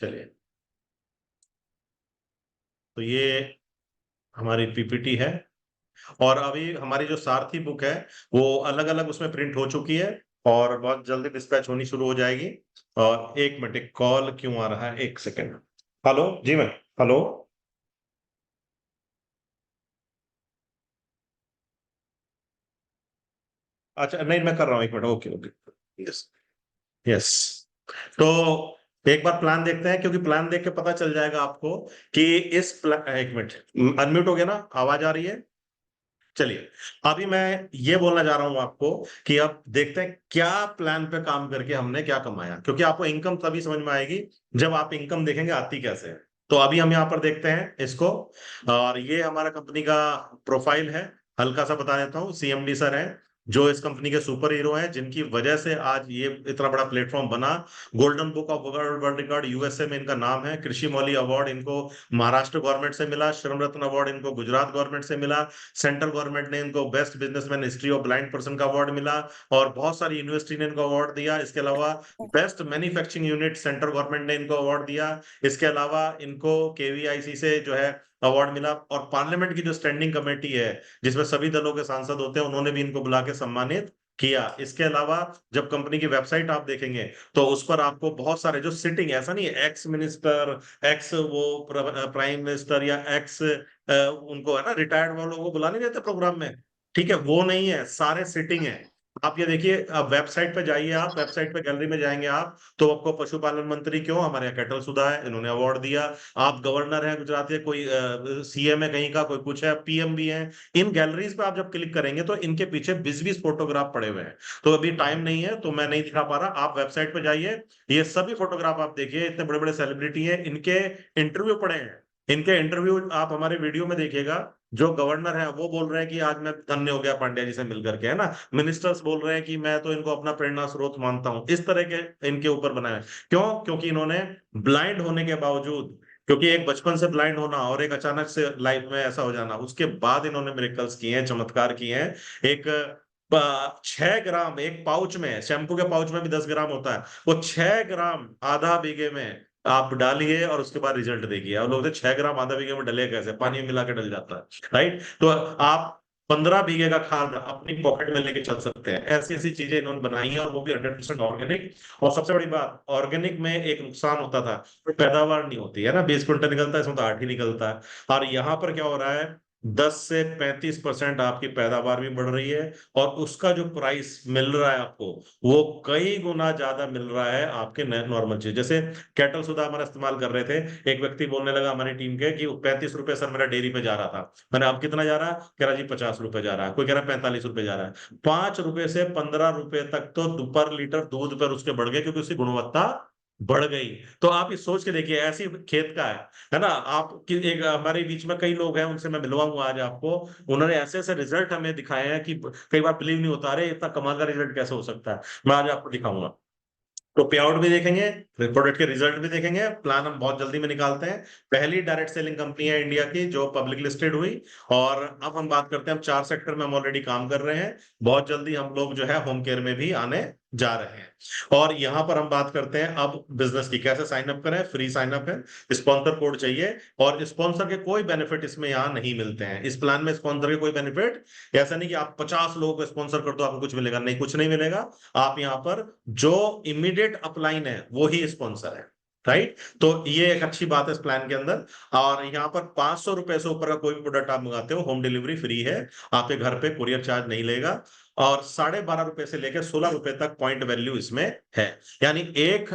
चलिए, तो ये हमारी पीपीटी है और अभी हमारी जो सारथी बुक है वो अलग अलग उसमें प्रिंट हो चुकी है और बहुत जल्दी डिस्पैच होनी शुरू हो जाएगी। और एक मिनट, एक कॉल क्यों आ रहा है, एक सेकेंड। हेलो जी मैम। हेलो। अच्छा नहीं, मैं कर रहा हूँ, एक minute. Okay okay. Yes. Yes. तो एक बार प्लान देखते हैं, क्योंकि प्लान देख के पता चल जाएगा आपको कि एक मिनट, अनम्यूट हो गया ना, आवाज आ रही है? चलिए, अभी मैं ये बोलना जा रहा हूं आपको कि अब देखते हैं क्या प्लान पे काम करके हमने क्या कमाया, क्योंकि आपको इनकम तभी समझ में आएगी जब आप इनकम देखेंगे आती कैसे है। तो अभी हम यहाँ पर देखते हैं इसको। और ये हमारा कंपनी का प्रोफाइल है। हल्का सा बता देता हूँ, सीएमडी सर हैं जो इस कंपनी के सुपर हीरो हैं, जिनकी वजह से आज ये इतना बड़ा प्लेटफॉर्म बना। Golden book of world record USA में इनका नाम है। कृषि मौली अवार्ड इनको महाराष्ट्र गवर्नमेंट से मिला। श्रम रत्न अवार्ड इनको गुजरात गवर्नमेंट से मिला। सेंट्रल गवर्नमेंट ने इनको best businessman history of blind person का अवार्ड मिला। और बहुत सारी यूनिवर्सिटी ने इनको अवार्ड दिया। इसके अलावा best manufacturing unit central government ने इनको अवार्ड दिया। इसके अलावा इनको केवीआईसी से जो है अवार्ड मिला। और पार्लियामेंट की जो स्टैंडिंग कमेटी है जिसमें सभी दलों के सांसद होते हैं, उन्होंने भी इनको बुला के सम्मानित किया। इसके अलावा जब कंपनी की वेबसाइट आप देखेंगे तो उस पर आपको बहुत सारे जो सिटिंग, ऐसा नहीं है एक्स मिनिस्टर, एक्स वो प्राइम मिनिस्टर या एक्स उनको है ना रिटायर्ड वालों को बुला नहीं देते प्रोग्राम में, ठीक है, वो नहीं है, सारे सिटिंग है। आप ये देखिए, अब वेबसाइट पे जाइए, आप वेबसाइट पे गैलरी में जाएंगे आप, तो आपको पशुपालन मंत्री क्यों हमारे यहाँ कैटल सुधा है, इन्होंने अवार्ड दिया। आप गवर्नर है गुजरात के, कोई सीएम है कहीं का, कोई कुछ है, पीएम भी है। इन गैलरीज पे आप जब क्लिक करेंगे तो इनके पीछे 20-20 फोटोग्राफ पड़े हुए हैं। तो अभी टाइम नहीं है तो मैं नहीं दिखा पा रहा, आप वेबसाइट पे जाइए, ये सभी फोटोग्राफ आप देखिए, इतने बड़े बड़े सेलिब्रिटी है, इनके इंटरव्यू पड़े हैं। इनके इंटरव्यू आप हमारे वीडियो में देखिएगा। जो गवर्नर है वो बोल रहे हैं कि आज मैं धन्य हो गया पांड्या जी से मिलकर के, है ना। मिनिस्टर्स बोल रहे हैं कि मैं तो इनको अपना प्रेरणा स्रोत मानता हूं। इस तरह के इनके ऊपर बनाए हैं। क्यों? क्योंकि इन्होंने ब्लाइंड होने के बावजूद, क्योंकि एक बचपन से ब्लाइंड होना और एक अचानक से लाइफ में ऐसा हो जाना, उसके बाद इन्होंने मिरेकल्स किए हैं, चमत्कार किए हैं। एक 6 ग्राम एक पाउच में, शैम्पू के पाउच में भी 10 ग्राम होता है, वो 6 ग्राम आधा बीघे में आप डालिए और उसके बाद रिजल्ट देखिए। अब लोग 6 ग्राम आधा बीघे में डले कैसे, पानी में मिला के डल जाता है, राइट। तो आप 15 बीघे का खाद अपनी पॉकेट में लेके चल सकते हैं। ऐसी ऐसी चीजें इन्होंने बनाई हैं, और वो भी 100% ऑर्गेनिक। और सबसे बड़ी बात, ऑर्गेनिक में एक नुकसान होता था, पैदावार नहीं होती है ना, 20 क्विंटल निकलता है, इसमें तो 8 ही निकलता है। और यहाँ पर क्या हो रहा है, 10 से 35% आपकी पैदावार भी बढ़ रही है, और उसका जो प्राइस मिल रहा है आपको, वो कई गुना ज्यादा मिल रहा है आपके नॉर्मल चीज। जैसे कैटल सुधा हमारा इस्तेमाल कर रहे थे, एक व्यक्ति बोलने लगा हमारी टीम के कि 35 रुपए सर मेरा डेयरी पे जा रहा था। मैंने, अब कितना जा रहा है? कह रहा जी 50 रुपए जा रहा है, कोई कह रहा है 45 रुपए जा रहा है। 5 रुपए से 15 रुपए तक तो पर लीटर दूध पर उसके बढ़ गए, क्योंकि उसकी गुणवत्ता बढ़ गई। तो आप ये सोच के देखिए, ऐसी खेत का है ना। आप एक हमारे बीच में कई लोग हैं, उनसे मैं मिलवाऊंगा आज आपको। उन्होंने ऐसे ऐसे रिजल्ट हमें दिखाए हैं कि कई बार बिलीव नहीं होता, अरे इतना कमाल का रिजल्ट कैसे हो सकता है। मैं आज आपको दिखाऊंगा। तो पे आउट भी देखेंगे, प्रोडक्ट के रिजल्ट भी देखेंगे, प्लान हम बहुत जल्दी में निकालते हैं। पहली डायरेक्ट सेलिंग कंपनी है इंडिया की जो पब्लिक लिस्टेड हुई। और अब हम बात करते हैं, हम 4 सेक्टर में हम ऑलरेडी काम कर रहे हैं। बहुत जल्दी हम लोग जो है होम केयर में भी आने जा रहे हैं। और यहां पर हम बात करते हैं अब बिजनेस की, कैसे साइन अप करें। फ्री साइन अप है, स्पॉन्सर कोड चाहिए, और स्पॉन्सर के कोई बेनिफिट इसमें यहाँ नहीं मिलते हैं। इस प्लान में स्पॉन्सर के कोई बेनिफिट, ऐसा नहीं कि आप 50 लोगों को स्पॉन्सर कर दो आपको कुछ मिलेगा, नहीं, कुछ नहीं मिलेगा। आप यहाँ पर जो इमीडिएट अपलाइन है वो ही स्पॉन्सर है, राइट। तो ये एक अच्छी बात है इस प्लान के अंदर। और यहाँ पर 500 रुपए से ऊपर का कोई भी प्रोडक्ट आप मंगाते हो, होम डिलीवरी फ्री है, आपके घर पे कुरियर चार्ज नहीं लेगा। और 12.5 रुपए से लेकर 16 रुपए तक पॉइंट वैल्यू इसमें है। यानी एक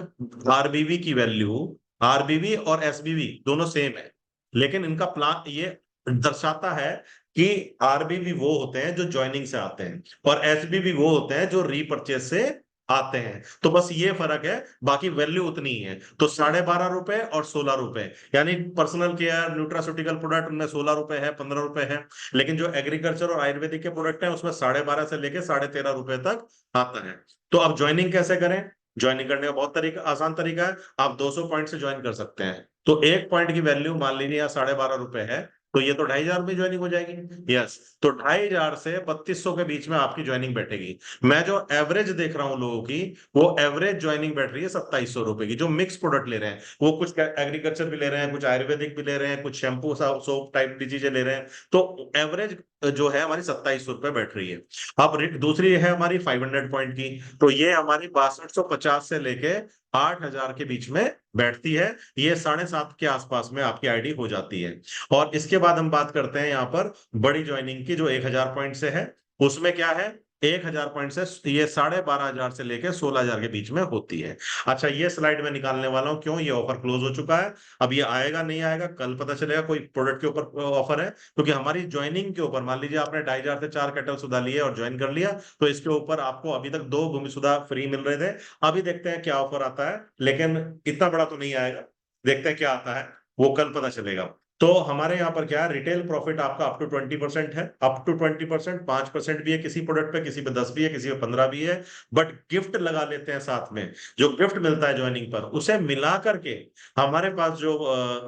आरबीवी की वैल्यू, आरबीवी और एसबीवी दोनों सेम है, लेकिन इनका प्लान ये दर्शाता है कि आरबीवी वो होते हैं जो ज्वाइनिंग से आते हैं, और एसबीवी वो होते हैं जो रीपर्चेज से आते हैं। तो बस ये फर्क है, बाकी वैल्यू उतनी ही है। तो 12.5 रुपए और 16 रुपए, यानी पर्सनल केयर न्यूट्रास्यूटिकल प्रोडक्ट उनमें 16 रुपए है, 15 रुपए है। लेकिन जो एग्रीकल्चर और आयुर्वेदिक के प्रोडक्ट हैं उसमें 12.5 से लेके 13.5 रुपए तक आता है। तो अब ज्वाइनिंग कैसे करें? ज्वाइनिंग करने का बहुत तरीका, आसान तरीका है। आप 200 पॉइंट से ज्वाइन कर सकते हैं। तो एक पॉइंट की वैल्यू मान लीजिए यहाँ 12.5 रुपए है, तो ये तो 2,500 में ज्वाइनिंग हो जाएगी। यस, तो 2,500 से 3,200 के बीच में आपकी ज्वाइनिंग बैठेगी। मैं जो एवरेज देख रहा हूं लोगों की, वो एवरेज ज्वाइनिंग बैठ रही है 2,700 रुपए की। जो मिक्स प्रोडक्ट ले रहे हैं, वो कुछ एग्रीकल्चर भी ले रहे हैं, कुछ आयुर्वेदिक भी ले रहे हैं, कुछ शैम्पू सोप टाइप की चीजें ले रहे हैं, तो एवरेज जो है हमारी 2,700 रुपए बैठ रही है। अब दूसरी है हमारी 500 पॉइंट की, तो ये हमारी 6250 से लेके 8,000 के बीच में बैठती है। ये 7.5 के आसपास में आपकी आईडी हो जाती है। और इसके बाद हम बात करते हैं यहाँ पर बड़ी ज्वाइनिंग की, जो 1,000 पॉइंट से है। उसमें क्या है, 1,000 पॉइंट से ये 12,500 से लेकर 16,000 के बीच में होती है। अच्छा, ये स्लाइड में निकालने वाला हूं, क्यों? ये ऑफर क्लोज हो चुका है। अब ये आएगा नहीं आएगा कल पता चलेगा। कोई प्रोडक्ट के ऊपर ऑफर है, क्योंकि हमारी ज्वाइनिंग के ऊपर, मान लीजिए आपने 2,500 से 4 कैटल सुधा लिए और ज्वाइन कर लिया, तो इसके ऊपर आपको अभी तक 2 भूमि सुधा फ्री मिल रहे थे। अभी देखते हैं क्या ऑफर आता है, लेकिन इतना बड़ा तो नहीं आएगा। देखते हैं क्या आता है, वो कल पता चलेगा। तो हमारे यहाँ पर क्या है, रिटेल प्रॉफिट आपका अप टू 20% है। अप टू 20%, 5% भी है किसी प्रोडक्ट पे, किसी पे 10 भी है, किसी पे 15 भी है। बट गिफ्ट लगा लेते हैं साथ में, जो गिफ्ट मिलता है ज्वाइनिंग पर, उसे मिला करके हमारे पास जो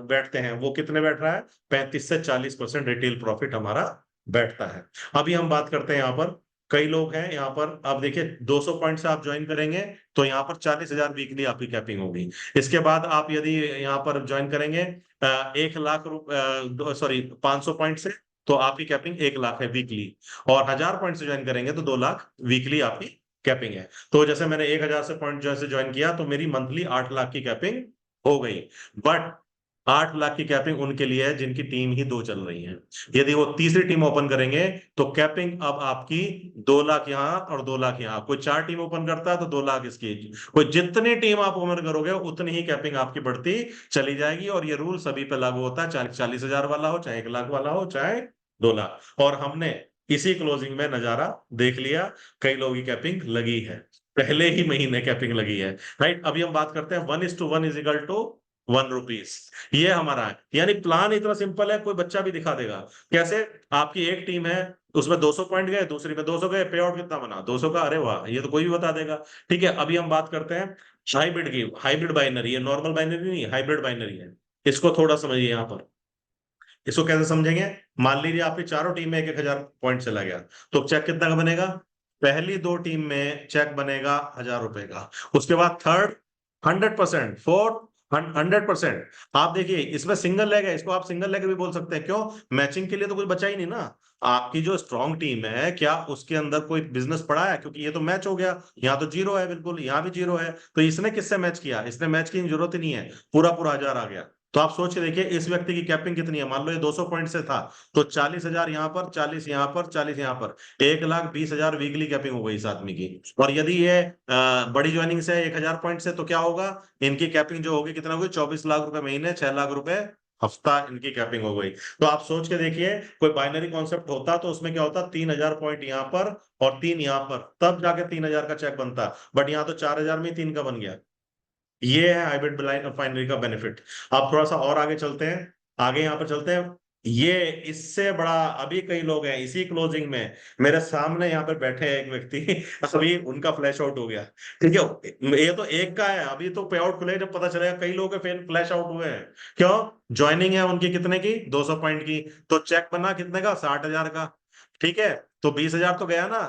बैठते हैं, वो कितने बैठ रहा है, 35 से 40% रिटेल प्रॉफिट हमारा बैठता है। अभी हम बात करते हैं यहाँ पर, कई लोग हैं यहाँ पर। अब देखिए, 200 पॉइंट से आप ज्वाइन करेंगे तो यहाँ पर 40,000 वीकली आपकी कैपिंग होगी। इसके बाद आप यदि यहाँ पर ज्वाइन करेंगे 1,00,000 रुपए, सॉरी 500 पॉइंट से, तो आपकी कैपिंग 1,00,000 है वीकली। और 1,000 पॉइंट से ज्वाइन करेंगे तो 2,00,000 वीकली आपकी कैपिंग है। तो जैसे मैंने 1,000 से पॉइंट जैसे ज्वाइन किया, तो मेरी मंथली 8,00,000 की कैपिंग हो गई। बट 8,00,000 की कैपिंग उनके लिए है जिनकी टीम ही 2 चल रही है। यदि वो तीसरी टीम ओपन करेंगे, तो कैपिंग अब आपकी 2,00,000 यहाँ और 2,00,000 यहाँ। कोई 4 टीम ओपन करता है तो 2,00,000 इसकी। कोई जितनी टीम आप ओपन करोगे उतनी ही कैपिंग आपकी बढ़ती चली जाएगी। और ये रूल सभी पे लागू होता है, चाहे 40,000 वाला हो, चाहे 1,00,000 वाला हो, चाहे 2,00,000। और हमने इसी क्लोजिंग में नजारा देख लिया, कई लोगों की कैपिंग लगी है, पहले ही महीने कैपिंग लगी है। राइट, अभी हम बात करते हैं 1:1 इज इक्वल टू 1 रुपीज। ये हमारा है, यानी प्लान इतना सिंपल है, कोई बच्चा भी दिखा देगा। कैसे? आपकी एक टीम है, उसमें 200 पॉइंट गए, दूसरी में 200 गए, पे आउट कितना बना 200 का? अरे वाह, ये तो कोई भी बता देगा। ठीक है, अभी हम बात करते हैं हाइब्रिड की। हाइब्रिड बाइनरी है, नॉर्मल बाइनरी नहीं, हाइब्रिड बाइनरी है। इसको थोड़ा समझिए यहाँ पर। इसको कैसे समझेंगे? मान लीजिए आपकी चारों टीम में 1,000 पॉइंट चला गया, तो चेक कितना का बनेगा? पहली 2 टीम में चेक बनेगा 1,000 रुपए का। उसके बाद थर्ड 100%, फोर्थ 100%। आप देखिए, इसमें सिंगल लेग है, इसको आप सिंगल लेग भी बोल सकते हैं। क्यों? मैचिंग के लिए तो कुछ बचा ही नहीं ना। आपकी जो स्ट्रॉन्ग टीम है, क्या उसके अंदर कोई बिजनेस पड़ा है? क्योंकि ये तो मैच हो गया। यहाँ तो जीरो है, बिल्कुल यहाँ भी जीरो है। तो इसने किससे मैच किया? इसने मैच की जरूरत ही नहीं है, पूरा पूरा 1,000 आ गया। तो आप सोच के देखिए, इस व्यक्ति की कैपिंग कितनी है। मान लो ये 200 पॉइंट से था, तो 40,000 यहाँ पर, 40 यहाँ पर, 40 यहाँ पर, 1,20,000 वीकली कैपिंग हो गई इस आदमी की। और यदि ये बड़ी ज्वाइनिंग से 1,000 पॉइंट से, तो क्या होगा? इनकी कैपिंग जो होगी कितना होगी? 24 लाख रुपए महीने, 6 लाख रुपए हफ्ता इनकी कैपिंग हो गई। तो आप सोच के देखिए, कोई बाइनरी कॉन्सेप्ट होता तो उसमें क्या होता? 3,000 पॉइंट यहाँ पर और 3 यहाँ पर, तब जाके 3,000 का चेक बनता। बट यहाँ तो 4,000 में ही 3 का बन गया। ये है हाइब्रिड बाइनरी का बेनिफिट। अब थोड़ा सा और आगे चलते हैं, आगे यहाँ पर चलते हैं। ये इससे बड़ा, अभी कई लोग हैं इसी क्लोजिंग में, मेरे सामने यहाँ पर बैठे हैं एक व्यक्ति अभी उनका फ्लैश आउट हो गया। ठीक है, ये तो एक का है, अभी तो पे आउट खुले जब पता चलेगा। कई लोग फ्लैश आउट हुए हैं। क्यों? ज्वाइनिंग है उनकी कितने की? 200 पॉइंट की। तो चेक बना कितने का? 60,000 का। ठीक है, तो 20,000 तो गया ना,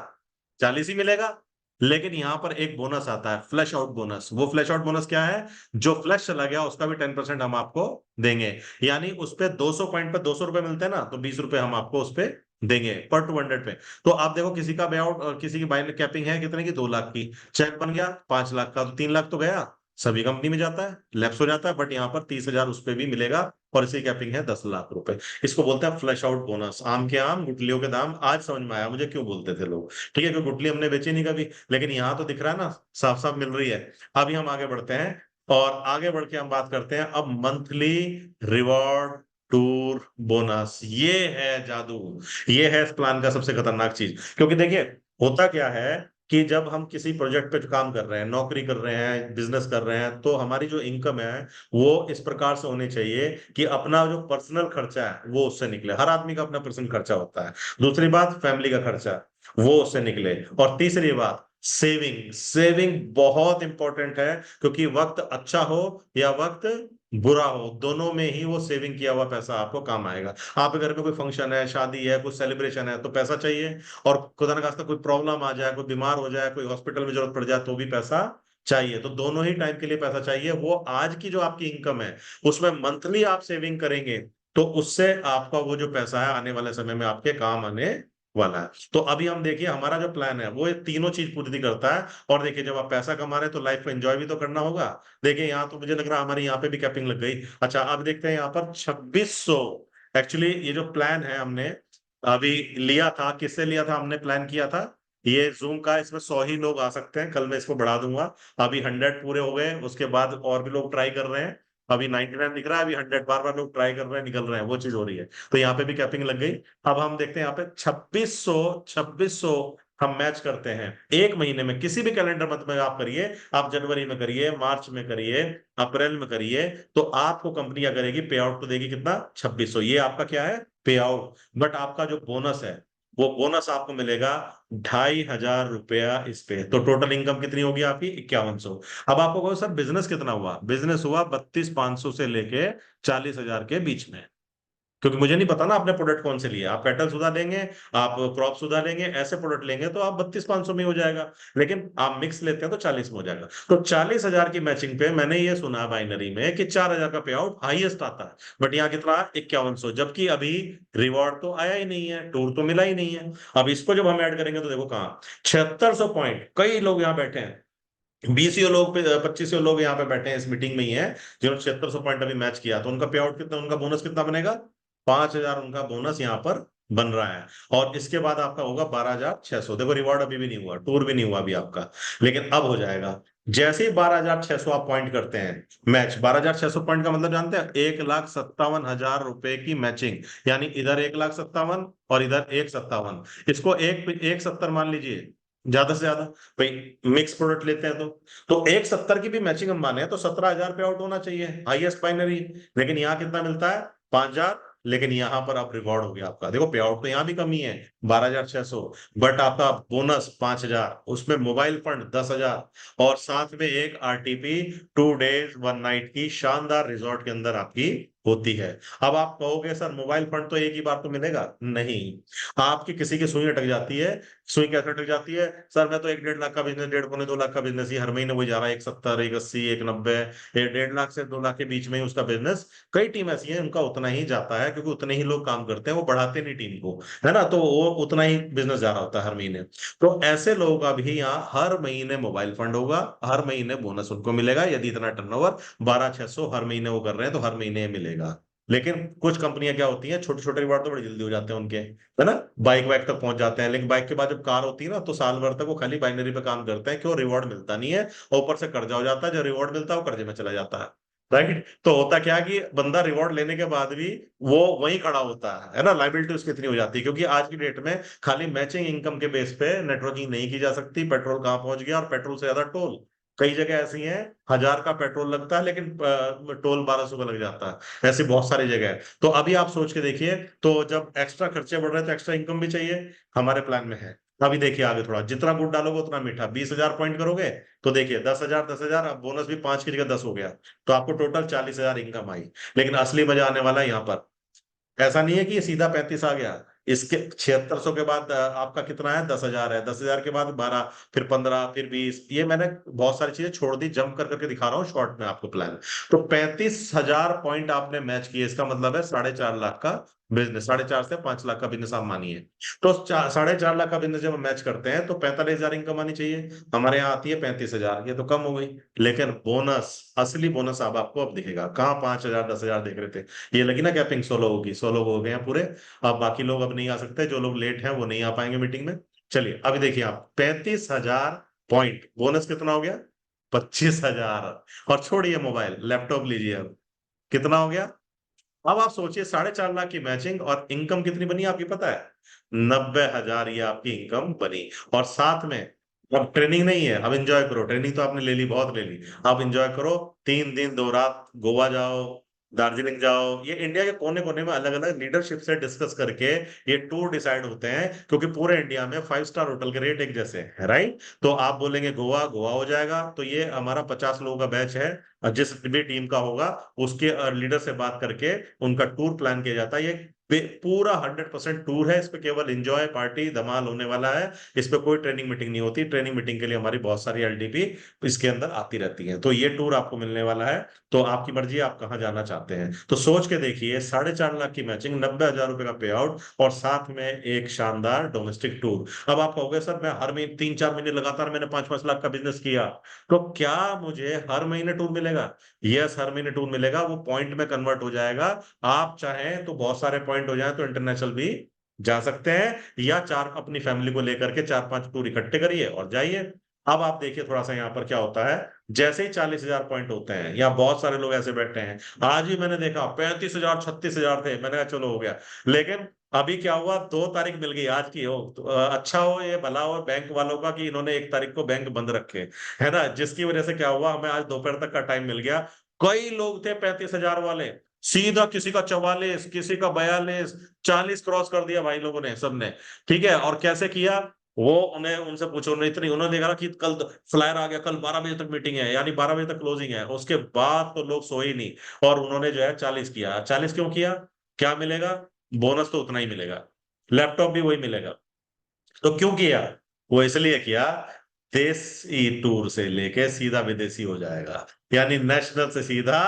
40 ही मिलेगा। लेकिन यहां पर एक बोनस आता है, फ्लैश आउट बोनस। वो फ्लैश आउट बोनस क्या है? जो फ्लैश चला गया उसका भी 10% हम आपको देंगे। यानी उस पे 200 पॉइंट पे 200 रुपए मिलते हैं ना, तो 20 रुपए हम आपको उस पे देंगे पर 200 पे। तो आप देखो, किसी का पे आउट और किसी की बाइनरी कैपिंग है कितने की? 2,00,000 की। चेक बन गया 5,00,000 का, तो 3,00,000 तो गया, सभी कंपनी में जाता है, लैप्स हो जाता है। बट यहाँ पर 30,000 उस पे भी मिलेगा, और इसी कैपिंग है 10,00,000 रुपए। इसको बोलते हैं फ्लैश आउट बोनस। आम के आम, गुठलियों के दाम। आज समझ में आया मुझे क्यों बोलते थे लोग। ठीक है, क्योंकि गुठली हमने बेची नहीं कभी, लेकिन यहाँ तो दिख रहा है ना, साफ साफ मिल रही है। अभी हम आगे बढ़ते हैं, और आगे बढ़ के हम बात करते हैं अब मंथली रिवॉर्ड टूर बोनस। ये है जादू, ये है इस प्लान का सबसे खतरनाक चीज। क्योंकि देखिए, होता क्या है कि जब हम किसी प्रोजेक्ट पे काम कर रहे हैं, नौकरी कर रहे हैं, बिजनेस कर रहे हैं, तो हमारी जो इनकम है वो इस प्रकार से होनी चाहिए कि अपना जो पर्सनल खर्चा है वो उससे निकले। हर आदमी का अपना पर्सनल खर्चा होता है। दूसरी बात, फैमिली का खर्चा, वो उससे निकले। और तीसरी बात, सेविंग। सेविंग बहुत इंपॉर्टेंट है, क्योंकि वक्त अच्छा हो या वक्त बुरा हो, दोनों में ही वो सेविंग किया हुआ पैसा आपको काम आएगा। आपके घर में कोई फंक्शन है, शादी है, कुछ सेलिब्रेशन है, तो पैसा चाहिए। और खुदा न खास्ता कोई प्रॉब्लम आ जाए, कोई बीमार हो जाए, कोई हॉस्पिटल में जरूरत पड़ जाए, तो भी पैसा चाहिए। तो दोनों ही टाइम के लिए पैसा चाहिए। वो आज की जो आपकी इनकम है उसमें मंथली आप सेविंग करेंगे, तो उससे आपका वो जो पैसा है आने वाले समय में आपके काम आने वाला है। तो अभी हम देखिए हमारा जो प्लान है वो ये तीनों चीज पूरी करता है। और देखिए जब आप पैसा कमा रहे हैं तो लाइफ को एंजॉय भी तो करना होगा। देखिए यहाँ तो मुझे लग रहा है हमारे यहाँ पे भी कैपिंग लग गई। अच्छा अब देखते हैं यहाँ पर 2600। एक्चुअली ये जो प्लान है हमने अभी लिया था, किससे लिया था, हमने प्लान किया था ये जूम का। इसमें 100 ही लोग आ सकते हैं, कल मैं इसको बढ़ा दूंगा। अभी 100 पूरे हो गए, उसके बाद और भी लोग ट्राई कर रहे हैं। अभी 99 दिख रहा है, अभी 100, बार बार लोग ट्राई कर रहे हैं, निकल रहे हैं, वो चीज हो रही है। तो यहाँ पे भी कैपिंग लग गई। अब हम देखते हैं यहाँ पे 2600 हम मैच करते हैं एक महीने में। किसी भी कैलेंडर मंथ में आप करिए, आप जनवरी में करिए, मार्च में करिए, अप्रैल में करिए, तो आपको कंपनी क्या करेगी, पे आउट तो देगी कितना, 2600। ये आपका क्या है, पे आउट। बट आपका जो बोनस है वो बोनस आपको मिलेगा 2500 रुपया इस पे। तो टोटल इनकम कितनी होगी आपकी, 5100। अब आपको कहो सर बिजनेस कितना हुआ, बिजनेस हुआ 32,500 से लेके 40,000 के बीच में। क्योंकि मुझे नहीं पता ना आपने प्रोडक्ट कौन से लिए, आप पेटल सुधा लेंगे, आप क्रॉप सुधा लेंगे, ऐसे प्रोडक्ट लेंगे तो आप 32,500 में हो जाएगा। लेकिन आप मिक्स लेते हैं तो 40 में हो जाएगा। तो 40,000 की मैचिंग पे मैंने ये सुना बाइनरी में कि 4,000 का पे आउट हाईएस्ट आता है। बट यहाँ कितना, 5100। जबकि अभी रिवॉर्ड तो आया ही नहीं है, टूर तो मिला ही नहीं है। अब इसको जब हम ऐड करेंगे तो देखो कहाँ 7600 पॉइंट, कई लोग यहाँ बैठे हैं, 20 लोग, 25 लोग यहाँ पे बैठे हैं इस मीटिंग में ही है, जिन्होंने 7600 पॉइंट अभी मैच किया। तो उनका पे आउट कितना, उनका बोनस कितना बनेगा, 5,000 उनका बोनस यहाँ पर बन रहा है। और इसके बाद आपका होगा 12,600। देखो रिवॉर्ड अभी भी नहीं हुआ, टूर भी नहीं हुआ अभी आपका, लेकिन अब हो जाएगा। जैसे ही 12,600 आप पॉइंट करते हैं मैच, 12,600 पॉइंट का मतलब जानते हैं, 1,57,000 रुपए की मैचिंग। यानी इधर 1,57,000 और इधर 1,57,000, इसको 1,70 मान लीजिए ज्यादा से ज्यादा। भाई मिक्स प्रोडक्ट लेते हैं तो 1,70 की भी मैचिंग हम माने तो 17,000 पे आउट होना चाहिए, हाईएस्ट बाइनरी। लेकिन यहाँ कितना मिलता है, 5,000। लेकिन यहाँ पर आप रिवॉर्ड हो गया आपका, देखो पे आउट तो यहाँ भी कमी है 12,600, बट आपका बोनस 5,000, उसमें मोबाइल फंड 10,000, और साथ में एक आरटीपी 2 डेज 1 नाइट की शानदार रिजॉर्ट के अंदर आपकी होती है। अब आप कहोगे सर मोबाइल फंड तो एक ही बार तो मिलेगा, नहीं। आपकी किसी की सुई अटक जाती है, सुई कैसे अटक जाती है, सर मैं तो 1-1.5 लाख का बिजनेस, 1.5 पौने 2 लाख का बिजनेस ही हर महीने वही जा रहा है, 170, 180, 190, ये 1.5 लाख से 2 लाख के बीच में ही उसका बिजनेस। कई टीम ऐसी है उनका उतना ही जाता है, क्योंकि उतने ही लोग काम करते हैं, वो बढ़ाते नहीं टीम को, है ना, तो वो उतना ही बिजनेस जा रहा होता है हर महीने। तो ऐसे लोगों का भी यहाँ हर महीने मोबाइल फंड होगा, हर महीने बोनस उनको मिलेगा। यदि इतना टर्नओवर 12,600 हर महीने वो कर रहे हैं तो हर महीने मिलेगा। लेकिन कुछ कंपनियां क्या होती हैं, छोटे छोटे रिवॉर्ड तो बड़ी जल्दी हो जाते हैं उनके, है ना, बाइक वाइक तक पहुंच जाते हैं। लेकिन बाइक के बाद जब कार होती है ना, तो साल भर तक वो खाली बाइनरी पे काम करते हैं, क्यों, रिवॉर्ड मिलता नहीं है, और ऊपर से कर्जा हो जाता है, जो रिवॉर्ड मिलता है वो कर्जे में चला जाता है। राइट, तो होता क्या कि बंदा रिवॉर्ड लेने के बाद भी वो वहीं खड़ा होता है ना, लाइबिलिटी उसकी इतनी हो जाती है। क्योंकि आज की डेट में खाली मैचिंग इनकम के बेस पे नेटवर्किंग नहीं की जा सकती। पेट्रोल कहाँ पहुंच गया, और पेट्रोल से ज्यादा टोल। कई जगह ऐसी हैं 1,000 का पेट्रोल लगता है, लेकिन टोल 1,200 का लग जाता है। ऐसी बहुत सारी जगह है। तो अभी आप सोच के देखिए, तो जब एक्स्ट्रा खर्चे बढ़ रहे हैं तो एक्स्ट्रा इनकम भी चाहिए, हमारे प्लान में है। अभी देखिए आगे थोड़ा, जितना गुड़ डालोगे उतना मीठा, 20,000 पॉइंट करोगे तो देखिए 10,000, 10,000, अब बोनस भी 5 की जगह 10 हो गया, तो आपको टोटल 40,000 इनकम आई। लेकिन असली मजा आने वाला है यहाँ पर। ऐसा नहीं है कि ये सीधा 35 आ गया, इसके 7600 के बाद आपका कितना है, 10,000 है, 10,000 के बाद 12, फिर 15, फिर 20। ये मैंने बहुत सारी चीजें छोड़ दी, जंप कर करके दिखा रहा हूँ शॉर्ट में आपको प्लान। तो 35,000 पॉइंट आपने मैच किए, इसका मतलब है 4.5 लाख का बिजनेस, 4.5 से 5 लाख का बिजनेस आप मानिए। तो 4.5 लाख का बिजनेस जब हम मैच करते हैं तो 45,000 इनकम आनी चाहिए। हमारे यहाँ आती है 35,000, ये तो कम हो गई। लेकिन बोनस, असली बोनस अब आपको अब दिखेगा, कहाँ 5,000, 10,000 देख रहे थे। ये लगी ना कैपिंग, 100 लोगों की, 100 लोग हो गए हैं पूरे। अब बाकी लोग अब नहीं आ सकते, जो लोग लेट हैं वो नहीं आ पाएंगे मीटिंग में। चलिए अभी देखिए आप, 35,000 पॉइंट, बोनस कितना हो गया, 25,000। और छोड़िए मोबाइल, लैपटॉप लीजिए अब, कितना हो गया। अब आप सोचिए 4.5 लाख की मैचिंग, और इनकम कितनी बनी आपकी पता है, 90,000 ये आपकी इनकम बनी। और साथ में अब ट्रेनिंग नहीं है, अब एंजॉय करो। ट्रेनिंग तो आपने ले ली, बहुत ले ली, अब एंजॉय करो। 3 दिन 2 रात गोवा जाओ, दार्जिलिंग जाओ। ये इंडिया के कोने कोने में अलग अलग लीडरशिप से डिस्कस करके ये टूर डिसाइड होते हैं, क्योंकि पूरे इंडिया में 5 स्टार होटल के रेट एक जैसे हैं, राइट। तो आप बोलेंगे गोवा, गोवा हो जाएगा। तो ये हमारा 50 लोगों का बैच है, जिस भी टीम का होगा उसके लीडर से बात करके उनका टूर प्लान किया जाता है। ये पूरा 100% टूर है, इस पे केवल एंजॉय पार्टी धमाल होने वाला है। इस पे कोई ट्रेनिंग मीटिंग नहीं होती। ट्रेनिंग मीटिंग के लिए हमारी बहुत सारी एलडीपी इसके अंदर आती रहती है। तो ये टूर आपको मिलने वाला है। तो आपकी मर्जी है आप कहाँ जाना चाहते हैं। तो सोच के देखिए, 4.5 लाख की मैचिंग, 90,000 रुपए का पे आउट और साथ में एक शानदार डोमेस्टिक टूर। अब आप कहोगे सर मैं हर महीने 3-4 महीने लगातार मैंने 5-5 लाख का बिजनेस किया, तो क्या मुझे हर महीने टूर मिलेगा? यस, हर महीने टूर मिलेगा। वो पॉइंट में कन्वर्ट हो जाएगा। आप चाहें तो बहुत सारे पॉइंट हो जाए तो इंटरनेशनल भी जा सकते हैं, या चार अपनी फैमिली को लेकर के 4-5 टूर इकट्ठे करिए और जाइए। अब आप देखिए थोड़ा सा यहाँ पर क्या होता है। जैसे ही 40,000 पॉइंट होते हैं, या बहुत सारे लोग ऐसे बैठे हैं, आज ही मैंने देखा 35,000 36,000 थे, मैंने कहा चलो हो गया। लेकिन अभी क्या हुआ, 2 तारीख मिल गई आज की हो तो, अच्छा हो ये भला हो बैंक वालों का कि इन्होंने 1 तारीख को बैंक बंद रखे, है ना, जिसकी वजह से क्या हुआ, हमें आज दोपहर तक का टाइम मिल गया। कई लोग थे 35,000 वाले, सीधा किसी का 44, किसी का 42, 40 क्रॉस कर दिया भाई लोगों ने, सबने। ठीक है, और कैसे किया वो उन्हें उनसे पूछो। उन्हें इतनी, उन्होंने देखा कि कल फ्लायर आ गया, कल 12 बजे तक मीटिंग है, यानी 12 बजे तक क्लोजिंग है, उसके बाद तो लोग सोए ही नहीं। और उन्होंने जो है 40 किया। 40 क्यों किया? क्या मिलेगा? बोनस तो उतना ही मिलेगा, लैपटॉप भी वही मिलेगा। तो क्यों किया? वो इसलिए किया, देसी टूर से लेके सीधा विदेशी हो जाएगा, यानी नेशनल से सीधा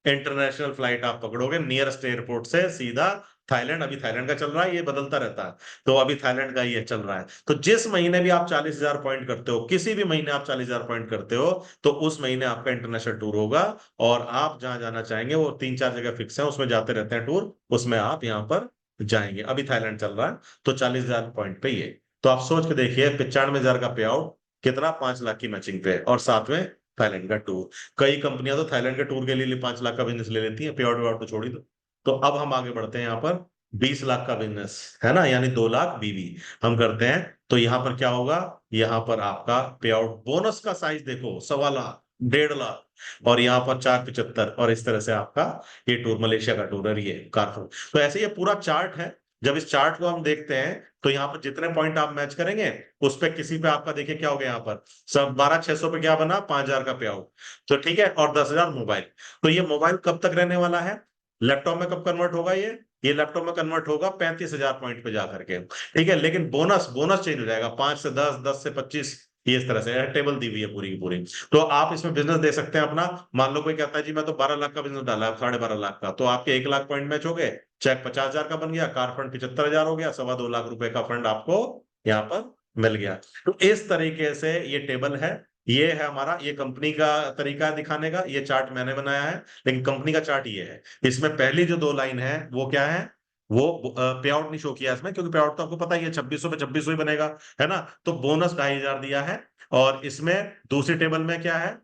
इंटरनेशनल फ्लाइट आप पकड़ोगे, नियरेस्ट एयरपोर्ट से सीधा थाईलैंड। अभी थाईलैंड का चल रहा है, ये बदलता रहता है, तो अभी थाईलैंड का ये चल रहा है। तो जिस महीने भी आप 40,000 पॉइंट करते हो, किसी भी महीने आप 40,000 पॉइंट करते हो, तो उस महीने आपका इंटरनेशनल टूर होगा। और आप जहां जाना चाहेंगे वो 3-4 जगह फिक्स है, उसमें जाते रहते हैं टूर, उसमें आप यहाँ पर जाएंगे। अभी थाईलैंड चल रहा है, तो 40,000 पॉइंट पे ये। तो आप सोच के देखिए, 95,000 का पे आउट, कितना, 5 लाख की मैचिंग पे, और साथ में थाईलैंड का टूर। कई कंपनियां तो थाईलैंड के टूर के लिए 5 लाख का बिजनेस ले लेती हैं, पे आउट तो छोड़ी दो। तो अब हम आगे बढ़ते हैं यहाँ पर, 20 लाख का बिजनेस, है ना, यानी 2 लाख बीवी हम करते हैं। तो यहाँ पर क्या होगा, यहाँ पर आपका पे आउट बोनस का साइज देखो, 1.25 लाख, 1.5 लाख, और यहाँ पर 475, और इस तरह से आपका ये टूर, मलेशिया का टूर है ये कारफूर। तो ऐसे ये पूरा चार्ट है। जब इस चार्ट को हम देखते हैं, तो यहाँ पर जितने पॉइंट आप मैच करेंगे, उस पे किसी पे आपका देखिए क्या हो गया, यहाँ पर सब 12,600 पे क्या बना, 5,000 का पे आउट। तो ठीक है, और 10,000 मोबाइल। तो ये मोबाइल कब तक रहने वाला है? लैपटॉप में कब कन्वर्ट होगा ये लैपटॉप में कन्वर्ट होगा 35,000 पॉइंट पे जाकर के। ठीक है, लेकिन बोनस बोनस चेंज हो जाएगा, 5 से 10, 10 से 25, ये इस तरह से टेबल दी हुई है पूरी की पूरी। तो आप इसमें बिजनेस दे सकते हैं अपना। मान लो कोई कहता है जी मैं तो 12 लाख का बिजनेस डाला है, 12.5 लाख का, तो आपके 1 लाख पॉइंट मैच हो गए, चेक 50,000 का बन गया, कार फंड 75,000 हो गया, 2.25 लाख रुपए का फंड आपको यहाँ पर मिल गया। तो इस तरीके से ये टेबल है। ये है हमारा, ये कंपनी का तरीका है दिखाने का, ये चार्ट मैंने बनाया है, लेकिन कंपनी का चार्ट ये है। इसमें पहली जो 2 लाइन है वो क्या है, वो पे आउट नहीं शो किया इसमें, क्योंकि पे आउट तो आपको पता ही है 2600 पे 2600 ही बनेगा, है ना। तो बोनस 2,500 दिया है। और इसमें दूसरी टेबल में क्या है,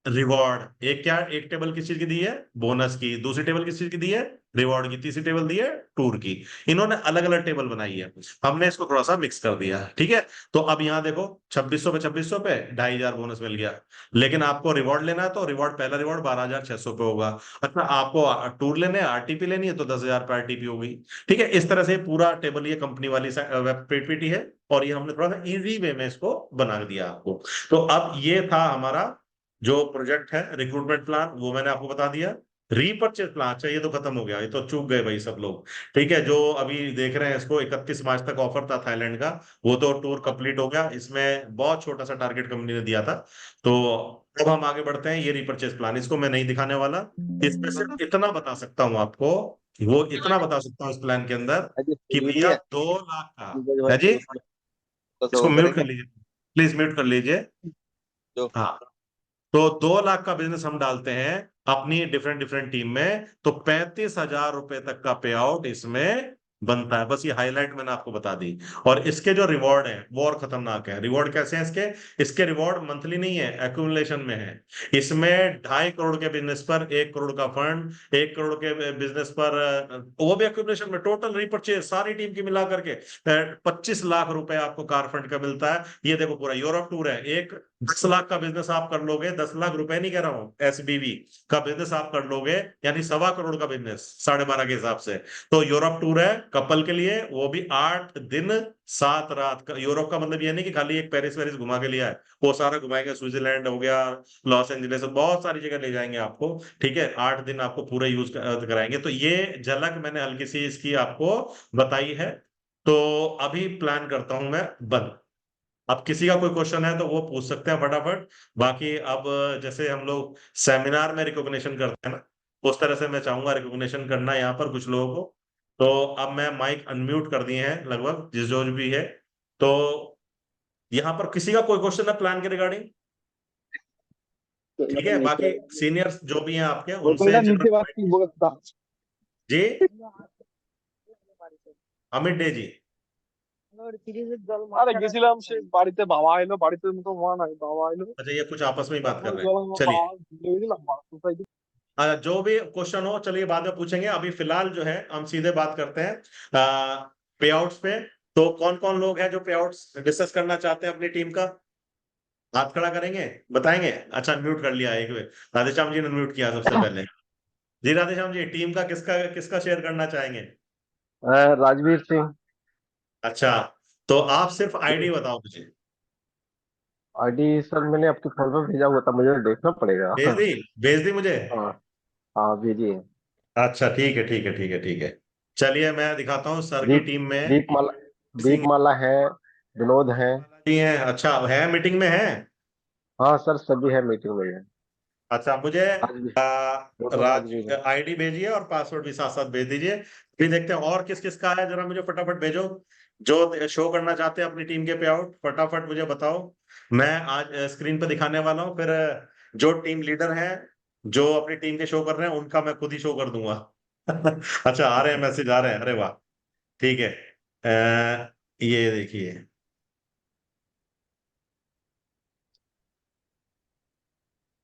रिवॉर्ड। एक क्या, एक टेबल किस चीज की दी है, बोनस की। दूसरी टेबल किस चीज की दी है, रिवॉर्ड की। तीसरी टेबल दी है टूर की। इन्होंने अलग अलग टेबल बनाई है, हमने इसको थोड़ा सा मिक्स कर दिया। ठीक है, तो अब यहाँ देखो, 2600 पे 2600 पे 2,500 बोनस मिल गया। लेकिन आपको रिवॉर्ड लेना है तो रिवॉर्ड, पहला रिवॉर्ड 12,600 पे होगा। अच्छा, आपको टूर लेने हैं, आरटीपी लेनी है, तो 10,000 पे आरटीपी होगी। ठीक है, इस तरह से पूरा टेबल, ये कंपनी वाली वेब पीपीटी है, और ये हमने थोड़ा सा इजी वे में इसको बना दिया आपको। तो अब ये था हमारा जो प्रोजेक्ट है, रिक्रूटमेंट प्लान, वो मैंने आपको बता दिया। रीपर्चेज प्लान, अच्छा ये तो खत्म हो गया, ये तो चूक गए भाई सब लोग। ठीक है, जो अभी देख रहे हैं इसको, 31 मार्च तक ऑफर था थाईलैंड का, वो तो टूर कंप्लीट हो गया। इसमें बहुत छोटा सा टारगेट कंपनी ने दिया था। तो अब हम आगे बढ़ते हैं, ये रीपर्चेज प्लान, इसको मैं नहीं दिखाने वाला। इसमें सिर्फ इतना बता सकता हूँ आपको, वो इतना बता सकता हूँ इस प्लान के अंदर, अजी कि फ्री भी भैया है। 2 लाख का नीरज है भाई जी। थोड़ा सा इसको वो म्यूट कर करेंगे लीजिए, प्लीज म्यूट कर लीजिए। जो। हाँ, तो 2 लाख का बिजनेस हम डालते हैं अपनी डिफरेंट डिफरेंट टीम में, तो 35,000 रुपए तक का पे आउट इसमें बनता है। बस ये हाईलाइट मैंने आपको बता दी। और इसके जो रिवॉर्ड है वो और खतरनाक है। रिवॉर्ड कैसे हैं इसके? इसके रिवॉर्ड मंथली नहीं है, एक्यूमुलेशन में है। इसमें 2.5 करोड़ के बिजनेस पर 1 करोड़ का फंड, 1 करोड़ के बिजनेस पर वो भी एक्यूमुलेशन में, टोटल रीपरचेज सारी टीम की मिला करके 25 लाख रुपए आपको कार फंड का मिलता है। ये देखो पूरा यूरोप टूर है, एक 10 लाख का बिजनेस आप कर लोगे, 10 लाख रुपए नहीं कह रहा हूं, SBV का बिजनेस आप कर लोगे, यानी 1.25 करोड़ का बिजनेस 12.5 के हिसाब से। तो यूरोप टूर है कपल के लिए, वो भी 8 दिन 7 रात का। यूरोप का मतलब ये नहीं कि खाली एक पेरिस वेरिस घुमा के लिया है, वो सारा घुमाएंगे, स्विट्जरलैंड हो गया, लॉस एंजलिस, बहुत सारी जगह ले जाएंगे आपको। ठीक है, 8 दिन आपको पूरे यूज कराएंगे। तो ये झलक मैंने हल्की सी इसकी आपको बताई है। तो अभी प्लान करता हूं मैं बंद। अब किसी का कोई क्वेश्चन है तो वो पूछ सकते हैं फटाफट। बाकी अब जैसे हम लोग सेमिनार में रिकॉग्निशन करते हैं ना, उस तरह से मैं चाहूंगा रिकॉग्निशन करना यहाँ पर कुछ लोगों को। तो अब मैं माइक अनम्यूट कर दिए हैं लगभग जिस जो भी है। तो यहाँ पर किसी का कोई क्वेश्चन है प्लान के रिगार्डिंग? ठीक है, बाकी सीनियर्स जो भी हैं आपके उनसे जनरल जी। अमित डे जी। আরে গেছিলাম সে বাড়িতে বাবা এলো বাড়িতে তো মা নাই বাবা এলো अच्छा, ये कुछ आपस में ही बात कर তারপরে रहे हैं, গেলাম चलिए। বাবা দিয়ে দিলাম কোথায় जो भी क्वेश्चन हो चलिए बाद में पूछेंगे, अभी फिलहाल जो है हम सीधे बात करते हैं पे आउट्स पे। तो कौन कौन लोग हैं जो पे आउट्स डिस्कस करना चाहते हैं अपनी टीम का? हाथ खड़ा करेंगे, बताएंगे। अच्छा, म्यूट कर लिया एक। राधेश्याम जी ने म्यूट किया सबसे पहले। जी राधेश्याम जी, टीम का किसका किसका शेयर करना चाहेंगे? राजवीर सिंह अच्छा, तो आप सिर्फ आईडी बताओ मुझे। आईडी सर मैंने आपके फोन पे भेजा हुआ था मुझे देखना पड़ेगा भेज दी? भेज दी मुझे? हाँ हाँ भेजिए अच्छा ठीक है, ठीक है, ठीक है, ठीक है। चलिए मैं दिखाता हूँ सर की दीप टीम में। दीपमाला सिंह दीपमाला है विनोद है जी हैं, अच्छा है, मीटिंग में है। हाँ सर सभी है मीटिंग में है अच्छा, मुझे राजवीर फोटो राज राजवीर है आईडी भेजिए और पासवर्ड भी साथ साथ भेज दीजिए। फिर देखते हैं और किस किस का है, जरा मुझे फटाफट भेजो। जो शो करना चाहते हैं अपनी टीम के पे आउट, फटाफट मुझे बताओ। मैं आज स्क्रीन पर दिखाने वाला हूँ, फिर जो टीम लीडर है जो अपनी टीम के शो कर रहे हैं उनका मैं खुद ही शो कर दूंगा। अच्छा, आ रहे हैं मैसेज, आ रहे हैं, अरे वाह। ठीक है, ये देखिए।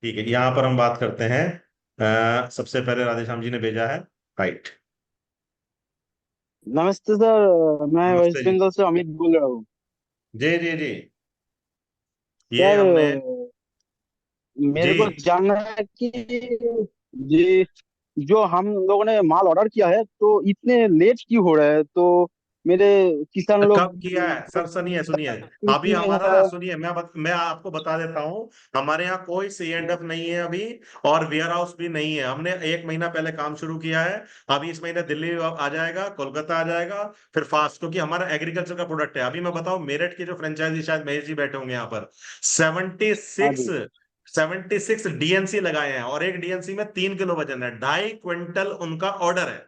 ठीक है, यहाँ पर हम बात करते हैं। सबसे पहले राधेश्याम जी ने भेजा है, राइट। नमस्ते सर, मैं नमस्ते वेस्ट जी। बंगाल से अमित बोल रहा हूँ। जी जी जी। ये सर, हमने। मेरे को जी, जानना है कि जी जो हम लोगों ने माल ऑर्डर किया है तो इतने लेट क्यों हो रहा है। तो मेरे किसान लोग कब किया है सर? सुनिए सुनिए, दुख अभी में हमारा है। ना, सुनिए, मैं आपको बता देता हूँ। हमारे यहाँ कोई C&F नहीं है अभी, और वेयर हाउस भी नहीं है। हमने 1 महीना पहले काम शुरू किया है। अभी इस महीने दिल्ली आ जाएगा, कोलकाता आ जाएगा, फिर फास्ट, क्योंकि हमारा एग्रीकल्चर का प्रोडक्ट है। अभी मैं बताऊं, मेरठ की जो फ्रेंचाइजी, शायद महेश जी बैठे होंगे यहाँ पर, सेवेंटी हाँ सिक्स जी। 76 डीएनसी लगाए हैं, और एक डीएनसी में 3 किलो वजन है, 2.5 क्विंटल उनका ऑर्डर है।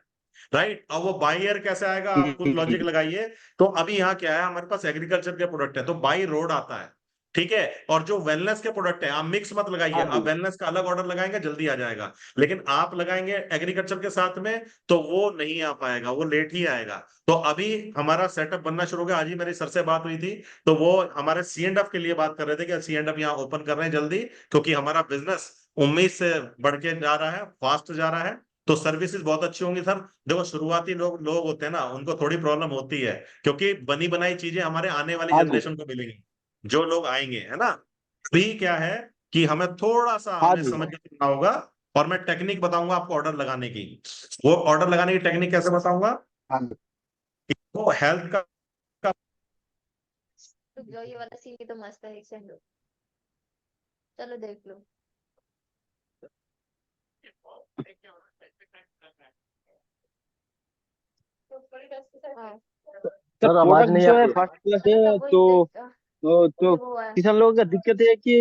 राइट, अब वो बाई एयर कैसे आएगा, आप खुद लॉजिक लगाइए। तो अभी यहाँ क्या है, हमारे पास एग्रीकल्चर के प्रोडक्ट है तो बाई रोड आता है। ठीक है, और जो वेलनेस के प्रोडक्ट है, आप मिक्स मत लगाइए, हाँ आप जी। वेलनेस का अलग ऑर्डर लगाएंगे जल्दी आ जाएगा। लेकिन आप लगाएंगे एग्रीकल्चर के साथ में तो वो नहीं आ पाएगा, वो लेट ही आएगा। तो अभी हमारा सेटअप बनना शुरू हो गया। आज ही मेरी सर से बात हुई थी, तो वो हमारे C&F के लिए बात कर रहे थे कि C&F यहाँ ओपन कर रहे हैं जल्दी, क्योंकि हमारा बिजनेस उम्मीद से बढ़ के जा रहा है, फास्ट जा रहा है। तो सर्विसेज बहुत अच्छी होंगी सर। देखो, शुरुआती लोग लोग होते हैं ना, उनको थोड़ी प्रॉब्लम होती है, क्योंकि बनी बनाई चीजें हमारे आने वाली हाँ जी। जनरेशन को मिलेंगी, जो लोग आएंगे, है ना। अभी क्या है कि हमें थोड़ा सा हाँ हमें जी। समझ के चलना होगा। और मैं टेक्निक बताऊंगा आपको ऑर्डर लगाने की। वो ऑर्डर लगाने की टेक्निक कैसे बताऊंगा? हाँ जी। वो हेल्थ का रुक जाओ, ये वाला सीन तो मस्त है, एक सेकंड रुक। चलो देख लो। हाँ, सर सर आवाज प्रोडक्ट नहीं आ जो है रही है फर्स्ट क्लास अरे है। सब वही तो वो है। किसान लोगों का दिक्कत है कि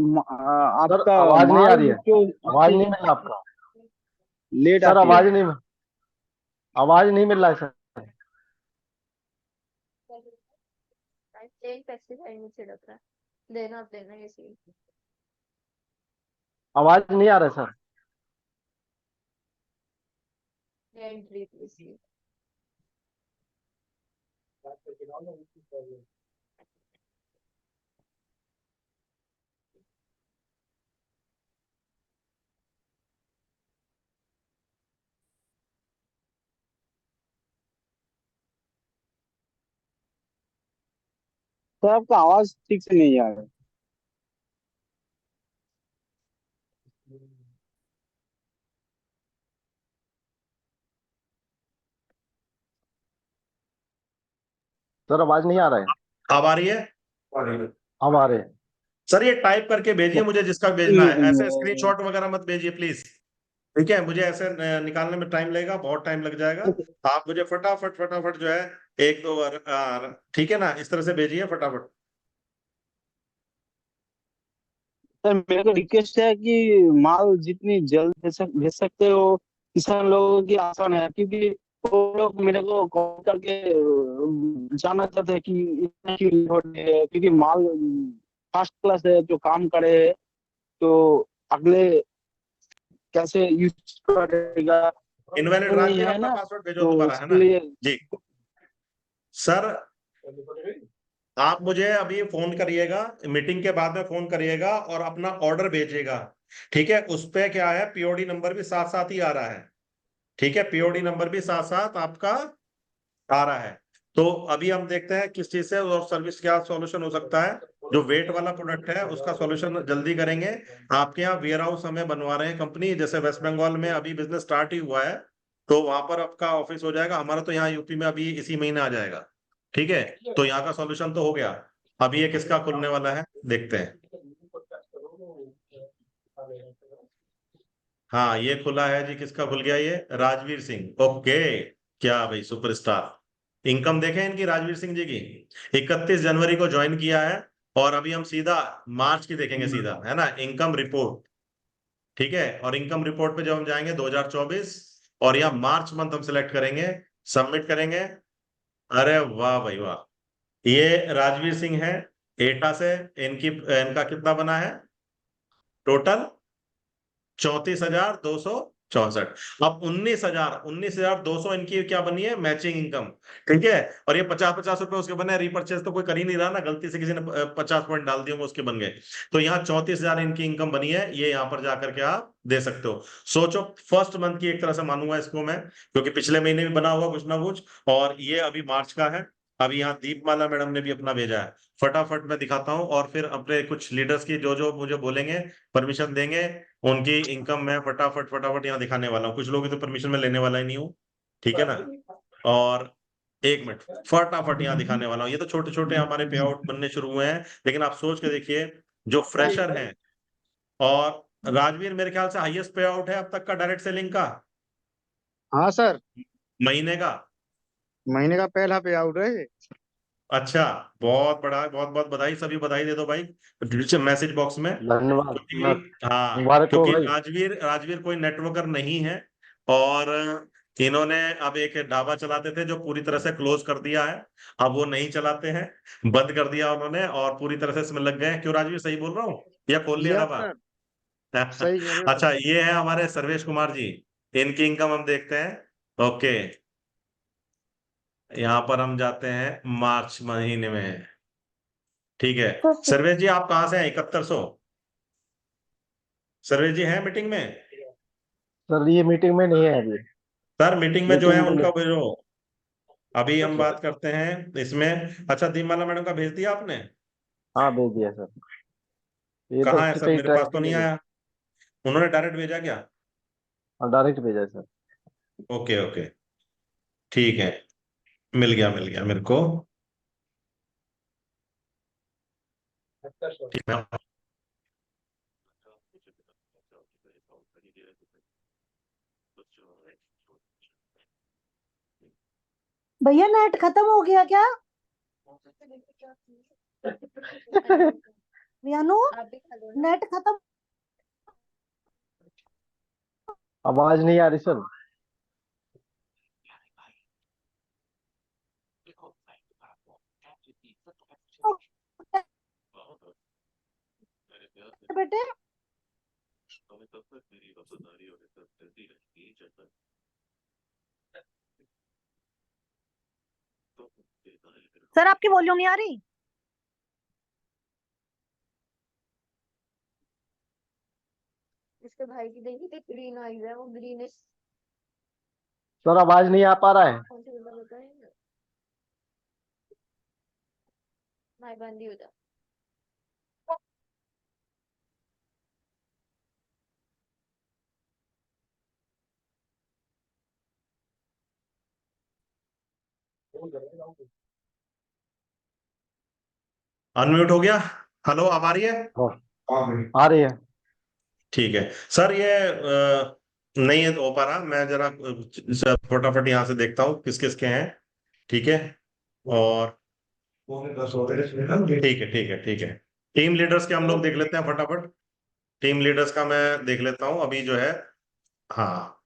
सर आपका आवाज नहीं आ माल रही है जो आवाज नहीं मिल रहा आपका लेट सर आती है। आवाज नहीं मिल रहा है सर चेंज पेस्टिसाइड में छिड़क रहा है। देना अब देना ये सीन। आवाज नहीं आ रहा है सर एंट्री प्लीज। सर आपका आवाज ठीक से नहीं आ रहा है। सर आवाज नहीं आ रहा है। अब आ रही है? अब आ रहे हैं। सर ये टाइप करके भेजिए मुझे जिसका भेजना है, ऐसे क्या- स्क्रीनशॉट वगैरह मत भेजिए प्लीज। ठीक है, मुझे ऐसे निकालने में टाइम लगेगा, बहुत टाइम लग जाएगा। आप मुझे फटाफट फटाफट जो है एक दो बार ठीक है ना, इस तरह से भेजिए फटाफट। सर मेरा तो रिक्वेस्ट है कि माल जितनी जल्द भेज सकते हो, किसान लोगों की आसान है, क्योंकि वो लोग मेरे को कॉल करके जानना चाहते हैं कि इतना क्यों लेट हो रही है, क्योंकि माल फर्स्ट क्लास है जो काम करे, तो अगले कैसे यूज करेगा इनवैलिड नहीं राजवीर, है अपना ना, पासवर्ड भेजो तो दोबारा, है उसके ना? लिए। जी सर, आप मुझे अभी फोन करिएगा, मीटिंग के बाद में फोन करिएगा और अपना ऑर्डर भेजिएगा। ठीक है, उस पे क्या है, पीओडी नंबर भी साथ साथ ही आ रहा है। ठीक है, पीओडी नंबर भी साथ साथ आपका आ रहा है। तो अभी हम देखते हैं किस चीज से और सर्विस क्या सॉल्यूशन हो सकता है। जो वेट वाला प्रोडक्ट है उसका सॉल्यूशन जल्दी करेंगे। आपके यहाँ वेयर हाउस हमें बनवा रहे हैं कंपनी, जैसे वेस्ट बंगाल में अभी बिजनेस स्टार्ट ही हुआ है, तो वहां पर आपका ऑफिस हो जाएगा। हमारा तो यहाँ यूपी में अभी इसी महीने आ जाएगा। ठीक है, तो यहाँ का सॉल्यूशन तो हो गया। अभी ये किसका खुलने वाला है देखते हैं। हाँ ये खुला है जी, किसका खुल गया ये, राजवीर सिंह। ओके, क्या भाई सुपरस्टार। इनकम देखें इनकी, राजवीर सिंह जी की 31 जनवरी को ज्वाइन किया है। और अभी हम सीधा मार्च की देखेंगे सीधा, है ना, इनकम रिपोर्ट। ठीक है, और इनकम रिपोर्ट पे जब हम जाएंगे 2024, और यहाँ मार्च मंथ हम सिलेक्ट करेंगे, सबमिट करेंगे। अरे वाह भाई वाह, ये राजवीर सिंह है एटा से। इनका कितना बना है टोटल, 34,264। अब 19,200 इनकी क्या बनी है, मैचिंग इनकम। ठीक है, और ये 50-50 रुपए उसके बने, रिपर्चेज तो कोई कर ही नहीं रहा ना, गलती से किसी ने 50 पॉइंट डाल दिए होंगे उसके बन गए। तो यहाँ 34,000 इनकी इनकम बनी है, ये यहाँ पर जाकर के आप दे सकते हो। सोचो, फर्स्ट मंथ की एक तरह से मानूंगा इसको मैं, क्योंकि पिछले महीने भी बना होगा कुछ ना कुछ, और ये अभी मार्च का है। अभी यहाँ दीपमाला मैडम ने भी अपना भेजा है। फटाफट मैं दिखाता हूँ, और फिर अपने कुछ लीडर्स की जो जो मुझे बोलेंगे, परमिशन देंगे, उनकी इनकम मैं फटाफट फटाफट यहाँ दिखाने वाला हूँ। कुछ लोग तो परमिशन में लेने वाला ही नहीं हूँ, ठीक है ना। और एक मिनट, फटाफट यहाँ दिखाने वाला हूँ। ये तो छोटे छोटे हमारे पे आउट बनने शुरू हुए हैं, लेकिन आप सोच के देखिए, जो फ्रेशर हैं। और राजवीर, मेरे ख्याल से हाईएस्ट पे आउट है अब तक का डायरेक्ट सेलिंग का, हाँ सर, महीने का। महीने का पहला पे आउट है ये। अच्छा, बहुत बड़ा, बहुत बहुत बधाई, सभी बधाई दे दो भाई मैसेज बॉक्स में। धन्यवाद। क्योंकि हाँ, मुबारक हो क्योंकि भाई। राजवीर राजवीर कोई नेटवर्कर नहीं है। और इन्होंने अब एक ढाबा चलाते थे जो पूरी तरह से क्लोज कर दिया है। अब वो नहीं चलाते हैं, बंद कर दिया उन्होंने, और पूरी तरह से इसमें लग गए हैं। क्यों राजवीर, सही बोल रहा हूँ या खोल लिया यस ढाबा? सर, सही कह रहे हो सर। अच्छा, ये है हमारे सर्वेश कुमार जी, इनकी इनकम हम देखते हैं। ओके, यहाँ पर हम जाते हैं मार्च महीने में। ठीक है, सर्वेश जी आप कहाँ से हैं, 7100? सर्वेश जी हैं मीटिंग में? सर ये मीटिंग में नहीं है अभी। सर मीटिंग में जो है मीटिंग में उनका नहीं। भेजो। अभी हम अच्छा बात सर। करते हैं इसमें। अच्छा, दीपमाला मैडम का भेज दिया आपने? हाँ भेज दिया सर। ये तो कहाँ है फिर सर, कहीं मेरे पास ट्रैक तो पे नहीं नहीं भेजा। आया। उन्होंने डायरेक्ट भेजा क्या? हाँ डायरेक्ट भेजा है सर। ओके ओके, ठीक है, मिल गया मेरे को। ठीक है। भैया नेट खत्म हो गया क्या? वियानु आप भी खा लो ना। नेट खत्म। आवाज नहीं आ रही सर। बेटे सर आपकी वॉल्यूम नहीं आ रही। इसके भाई की देखी थी, ग्रीन आईज है, वो ग्रीनिश। सर आवाज नहीं आ पा रहा है। कौन सी कलर होता है? भाई बंदी हो जा। अनम्यूट हो गया। हेलो, अब आ रही है? आ रही है। ठीक है सर, ये नहीं है हो पा रहा, मैं जरा फटाफट यहाँ से देखता हूँ किस किस के हैं। ठीक है, और ठीक है। टीम लीडर्स के हम लोग देख लेते हैं फटाफट। टीम लीडर्स का मैं देख लेता हूँ अभी जो है। हाँ,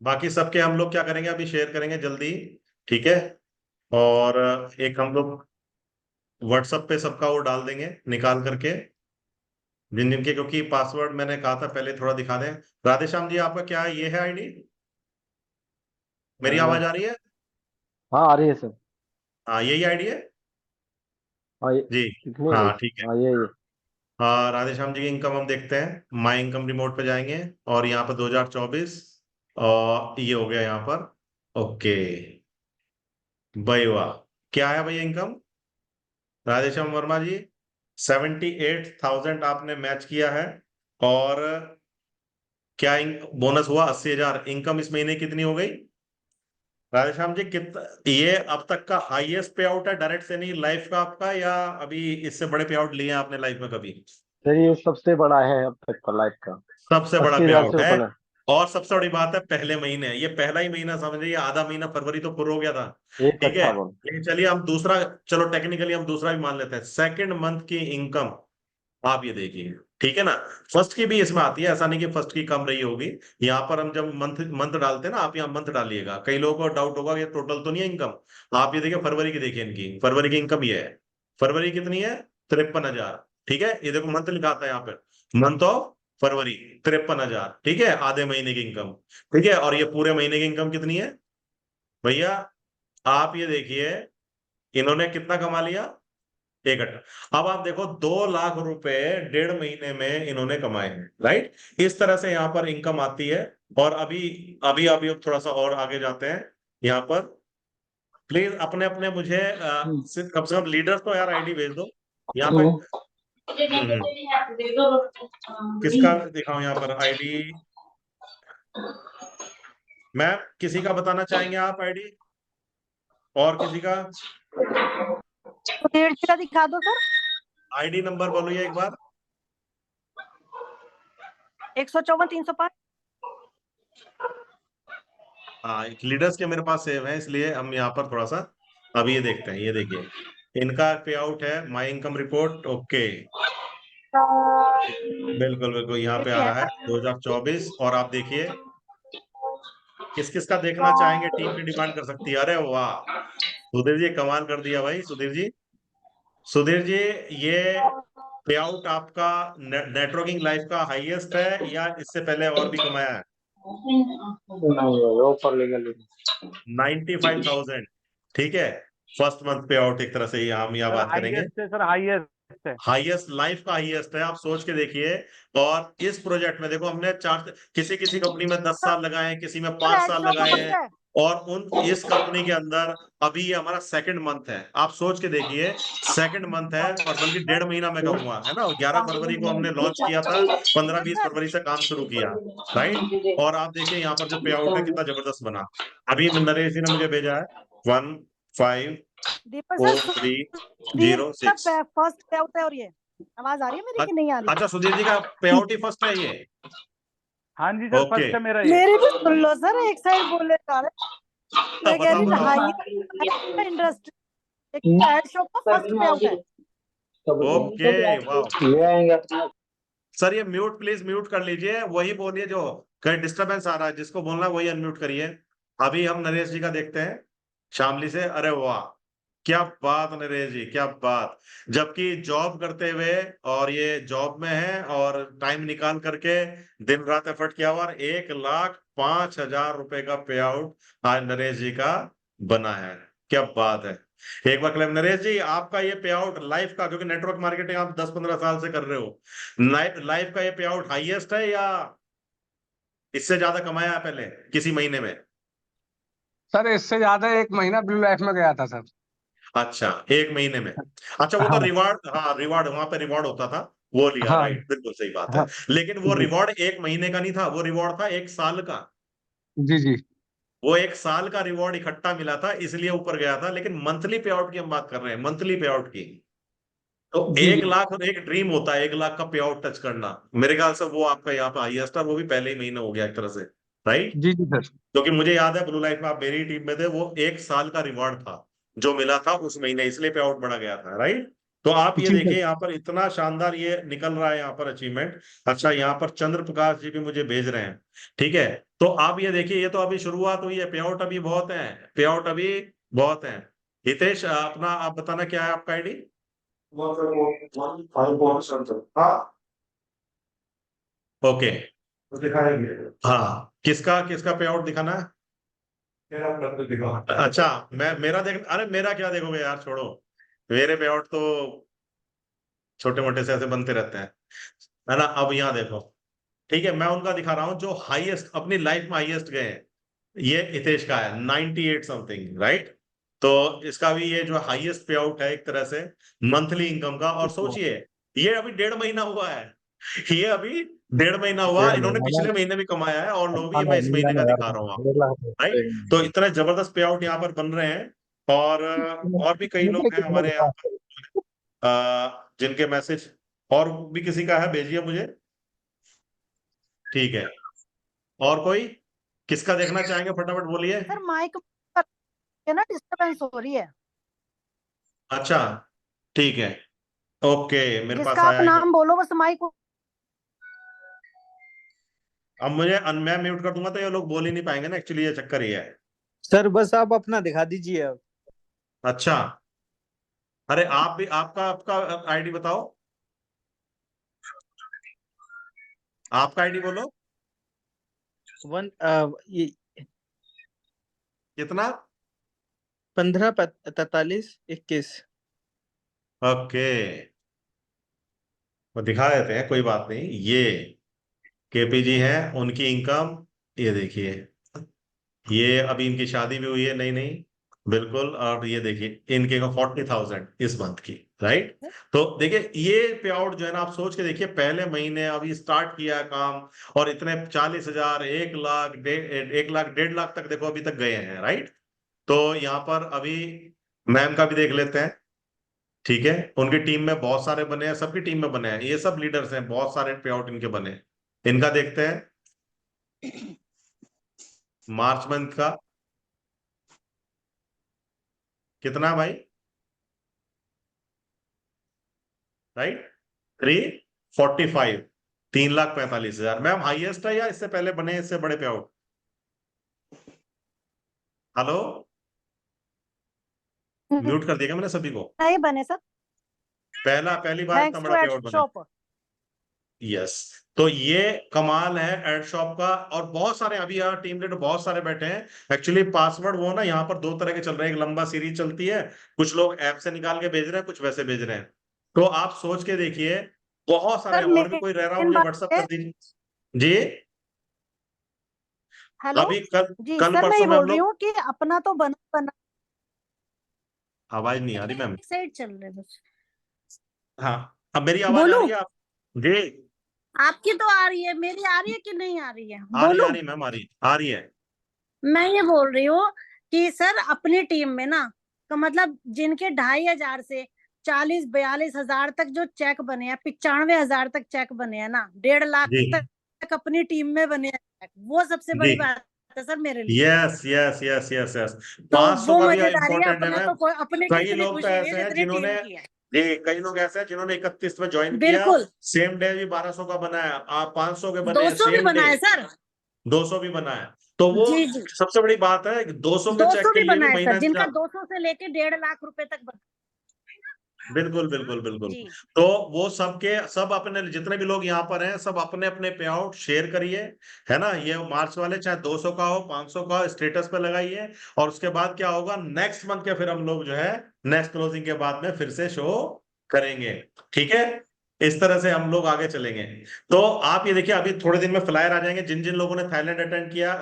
बाकी सबके हम लोग क्या करेंगे, अभी शेयर करेंगे जल्दी। ठीक है, और एक हम लोग व्हाट्सएप पे सबका वो डाल देंगे निकाल करके, जिन जिनके, क्योंकि पासवर्ड मैंने कहा था पहले थोड़ा दिखा दें। राधेश्याम जी, आपका क्या ये है आईडी? मेरी आवाज आ रही है? हाँ आ रही है सर। हाँ, यही आईडी है हाँ ये जी। कितनी है? हाँ ठीक है। हाँ ये हाँ, राधेश्याम जी की इनकम हम देखते हैं, माई इनकम रिमोट पे जाएंगे और यहाँ पर 2024 और ये हो गया यहाँ पर। ओके भाई, वाह। क्या है भैया इनकम? राधेश्याम वर्मा जी, 78,000 आपने मैच किया है। और क्या बोनस हुआ 80,000। इनकम इस महीने कितनी हो गई राधेश्याम जी? कितना ये अब तक का हाईएस्ट पे आउट है डायरेक्ट से, नहीं लाइफ का आपका, या अभी इससे बड़े पे आउट लिए हैं आपने लाइफ में कभी? सर, ये सबसे बड़ा है अब तक का लाइफ का। सबसे बड़ा पे 80,000 आउट से है। ऊपर है। और सबसे बड़ी बात है, पहले महीने, ये पहला ही महीना समझिए, आधा महीना फरवरी तो पूरा हो गया था। एक ठीक है, 58। लेकिन चलिए हम दूसरा, चलो टेक्निकली हम दूसरा भी मान लेते हैं। सेकंड मंथ की इनकम आप ये देखिए, ठीक है ना। फर्स्ट की भी इसमें आती है, ऐसा नहीं कि फर्स्ट की कम रही होगी। यहाँ पर हम जब मंथ मंथ डालते हैं ना, आप यहाँ मंथ डालिएगा, कई लोगों को डाउट होगा ये टोटल तो नहीं है इनकम। आप ये देखिए फरवरी की, देखिए इनकी फरवरी की इनकम ये है। फरवरी कितनी है? 53,000। ठीक है, ये देखो मंथ लिखा आता है यहाँ पे, मंथ ऑफ फरवरी, 53,000। ठीक है, आधे महीने की इनकम। ठीक है, और ये पूरे महीने की इनकम कितनी है भैया? आप ये देखिए, इन्होंने कितना कमा लिया? 1,800। अब आप देखो, 2 लाख रुपए 1.5 महीने में इन्होंने कमाए हैं, राइट। इस तरह से यहाँ पर इनकम आती है। और अभी अभी अभी अब थोड़ा सा और आगे जाते हैं यहाँ पर। प्लीज अपने अपने मुझे कम से कम लीडर्स तो यार आईडी भेज दो यहाँ पे। किसका दिखाऊं यहाँ पर आईडी? मैम, किसी का बताना चाहेंगे आप आईडी? और किसी का? तो 150 का दिखा दो सर। आईडी नंबर बोलिए एक बार। 154 305। हाँ, लीडर्स के मेरे पास सेव है, इसलिए हम यहाँ पर थोड़ा सा अभी ये देखते हैं। ये देखिए, इनका पे आउट है, माई इनकम रिपोर्ट। ओके, बिल्कुल बिल्कुल यहाँ पे आ रहा है 2024। और आप देखिए किस किस का देखना चाहेंगे, टीम की डिमांड कर सकती है। अरे वाह, सुधीर जी कमाल कर दिया भाई, सुधीर जी। सुधीर जी, ये पे आउट आपका नेटवर्किंग लाइफ का हाईएस्ट है, या इससे पहले और भी कमाया है? नहीं ऊपर लेंगे। 95,000। ठीक है, फर्स्ट मंथ पे आउट, एक तरह से ये हम यहाँ बात करेंगे। हाईएस्ट है सर, हाईएस्ट है। हाईएस्ट, लाइफ का हाईएस्ट है, आप सोच के देखिए। और इस प्रोजेक्ट में देखो, हमने किसी किसी कंपनी में 10 साल लगाए हैं, किसी में 5 ऐड साल शो लगाए का हैं। बच्चा है। और इस कंपनी के अंदर अभी ये हमारा सेकंड मंथ है, आप सोच के देखिए। सेकंड मंथ है, और बल्कि 1.5 महीना मैं कहूंगा, है ना। 11 फरवरी को हमने लॉन्च किया था, 15-20 फरवरी से काम शुरू किया, राइट। और आप देखिए यहाँ पर जो पे आउट है कितना जबरदस्त बना। अभी नरेश जी ने मुझे भेजा है 15,430,6। फर्स्ट पे आउट है। और ये आवाज आ रही है मेरी कि नहीं आ रही? अच्छा, सुधीर जी का पे आउट ही फर्स्ट है ये? हाँ जी सर, ओके। फर्स्ट है मेरा ये। मेरी भी सुन लो सर, एक साइड बोले जा रहे। मैं कह रही बताओ, हाई इंडस्ट्री एड शो का फर्स्ट पे आउट है। ओके, वाह। ले आएंगे अपना। सर ये म्यूट, प्लीज म्यूट कर लीजिए, वही बोलिए जो कहीं डिस्टरबेंस आ रहा है, जिसको बोलना है वही अनम्यूट करिए। अभी हम नरेश जी का देखते हैं, शामली से। अरे वाह, क्या बात नरेश जी, क्या बात। जबकि जॉब करते हुए, और ये जॉब में है, और टाइम निकाल करके दिन रात एफर्ट किया हुआ, और 1,05,000 रुपए का पे आउट आज नरेश जी का बना है। क्या बात है, एक बार क्लेम नरेश जी। आपका ये पे आउट लाइफ का, क्योंकि नेटवर्क मार्केटिंग आप 10-15 साल से कर रहे हो, लाइफ का ये पे आउट हाईएस्ट है, या इससे ज्यादा कमाया है पहले किसी महीने में? सर इससे ज्यादा एक महीना ब्लू लाइफ में गया था सर। अच्छा, 1 महीने में। अच्छा, वो तो हाँ रिवार्ड, हाँ रिवार्ड, वहां पे रिवार्ड होता था, वो लिया, हाँ राइट, बिल्कुल सही बात है। हाँ लेकिन वो जी रिवॉर्ड 1 महीने का नहीं था, वो रिवॉर्ड था 1 साल का। जी जी वो 1 साल का रिवॉर्ड इकट्ठा मिला था, इसलिए ऊपर गया था। लेकिन मंथली पे आउट की हम बात कर रहे हैं, मंथली पे आउट की। तो जी 1 लाख, और एक ड्रीम होता है 1 लाख का पे आउट टच करना। मेरे ख्याल से वो आपका यहाँ पे हाईएस्ट है, वो भी पहले ही महीने हो गया एक तरह से, राइट। जी जी सर। क्योंकि मुझे याद है ब्लू लाइफ में आप मेरी टीम में थे, वो 1 साल का रिवॉर्ड था जो मिला था उस महीने, इसलिए पे आउट बढ़ा गया था, राइट। तो आप ये जी सर। देखिए यहाँ पर इतना शानदार ये निकल रहा है यहाँ पर अचीवमेंट। अच्छा, यहाँ पर चंद्र प्रकाश जी भी मुझे भेज रहे हैं, ठीक है। तो आप ये देखिए, ये तो अभी शुरुआत हुई है, पे आउट अभी बहुत है, पे आउट अभी बहुत है। हितेश, अपना आप बताना क्या है आपका आईडी। हाँ, ओके, तो दिखाएंगे। हाँ, किसका किसका पे आउट दिखाना है। अच्छा, मेरा देख, अरे मेरा क्या देखोगे यार, छोड़ो। मेरे पे आउट तो छोटे मोटे से ऐसे बनते रहते हैं, है ना। अब यहाँ देखो, ठीक है, मैं उनका दिखा रहा हूँ जो हाईएस्ट अपनी लाइफ में हाईएस्ट गए हैं। ये हितेश का है 98 समथिंग, राइट। तो इसका भी ये जो हाईएस्ट पे आउट है एक तरह से मंथली इनकम का। और सोचिए, ये अभी 1.5 महीना हुआ है, ये अभी 1.5 महीना हुआ, 1.5 इन्होंने महीना पिछले महीने भी कमाया है, और लोग भी, मैं इस मिला महीने का लगा दिखा था, रहा हूँ आपको, 1.5 लाख राइट। तो इतना जबरदस्त पे आउट यहाँ पर बन रहे हैं। और भी कई लोग हैं हमारे यहाँ पर, जिनके मैसेज, और भी किसी का है भेजिए मुझे, ठीक है। और कोई किसका देखना चाहेंगे, फटाफट बोलिए। सर माइक ना डिस्टरबेंस हो रही है। अच्छा, ठीक है, ओके, मेरे पास जिसका आप आया एक नाम बोलो बस माइक। अब मुझे मैं म्यूट कर दूंगा तो ये लोग बोल ही नहीं पाएंगे ना, एक्चुअली ये चक्कर ही है। सर बस आप अपना दिखा दीजिए अब। अच्छा, अरे आप भी, आपका आपका आईडी बताओ, आपका आईडी बोलो। वन ये कितना। 15 43 21। ओके, वो दिखा देते हैं, कोई बात नहीं। ये केपी जी हैं, उनकी इनकम ये देखिए, ये अभी इनकी शादी भी हुई है, नहीं नहीं, बिल्कुल। और ये देखिए इनके का 40,000 इस मंथ की, राइट। तो देखिए ये पे आउट जो है ना, आप सोच के देखिए, पहले महीने अभी स्टार्ट किया है काम, और इतने 40,000, 1 लाख, 1 लाख, 1.5 लाख तक देखो अभी तक गए हैं, राइट। तो यहाँ पर अभी मैम का भी देख लेते हैं, ठीक है। उनकी टीम में बहुत सारे बने हैं, सबकी टीम में बने हैं, ये सब लीडर्स हैं, बहुत सारे पे आउट इनके बने हैं। इनका देखते हैं मार्च मंथ का कितना है भाई, राइट, 345, 3,45,000। मैम हाईएस्ट है या इससे पहले बने इससे बड़े पे आउट। हेलो, म्यूट कर दिया मैंने सभी को। नहीं बने सर। पहली बार इतना थैंक्स बड़ा टू पे एड आउट बना। शॉप। यस, तो ये कमाल है एड शॉप का। और बहुत सारे अभी यहाँ टीम लीडर बहुत सारे बैठे हैं। एक्चुअली पासवर्ड वो ना यहाँ पर 2 तरह के चल रहे हैं, एक लंबा सीरीज चलती है, कुछ लोग ऐप से निकाल के भेज रहे हैं, कुछ वैसे भेज रहे हैं। तो आप सोच के देखिए, बहुत सारे, सर और भी कोई रह रहा हो मेन मुझे बात व्हाट्सअप है। कर दीजिए जी। हेलो अभी कल, जी कल सर, मैं परसों ये में हम बोल रही लोग, हूँ कि अपना तो बना बना आवाज नहीं आ रही मैम। साइड चल रहे बस। हाँ, अब मेरी आवाज आ बोलू रही है आप जी। आपकी तो आ रही है, मेरी आ रही है कि नहीं आ रही है? आ बोलू रही मैम, आ रही है। मैं ये बोल रही हूँ कि सर अपनी टीम में ना, तो मतलब जिनके 2,500 से 40-42 हजार तक जो चेक बने हैं, 95,000 तक चेक बने हैं ना, 1.5 लाख जी तक अपनी टीम में बने हैं चेक, वो सबसे जी, बड़ी बात है सर मेरे लिए। Yes yes yes yes yes. तो 500 वो का भी मजेदारी है। इम्पोर्टेंट है अपना मैम। तो कोई अपनी कई कितनी लोग तो खुशी हुई है ऐसे हैं जितनी जिन्होंने, टीम की है। जी कई लोग ऐसे हैं जिन्होंने 31 में ज्वाइन किया, बिल्कुल। सेम डे भी 1200 का बनाया, आप 500 के बने हैं 200 भी सेम बना डे, है सर। 200 भी बनाया। तो वो जी जी, सबसे बड़ी बात है कि 200 के 200 चेक के भी लिए भी बना है महीना सर, जिनका इंतजार। 200 से लेके 1.5 लाख रुपए तक बना। बिल्कुल बिल्कुल बिल्कुल। जी तो वो सबके सब अपने, जितने भी लोग यहाँ पर हैं, सब अपने अपने पे आउट शेयर करिए, है ना। ये मार्च वाले चाहे 200 का हो, 500 का हो, स्टेटस पे लगाइए। और उसके बाद क्या होगा, नेक्स्ट मंथ के फिर हम लोग जो है नेक्स्ट क्लोजिंग के बाद में फिर से शो करेंगे, ठीक है। इस तरह से हम लोग आगे चलेंगे। तो आप ये देखिए, अभी थोड़े दिन में फ्लायर आ जाएंगे, जिन जिन लोगों ने थाईलैंड अटेंड किया,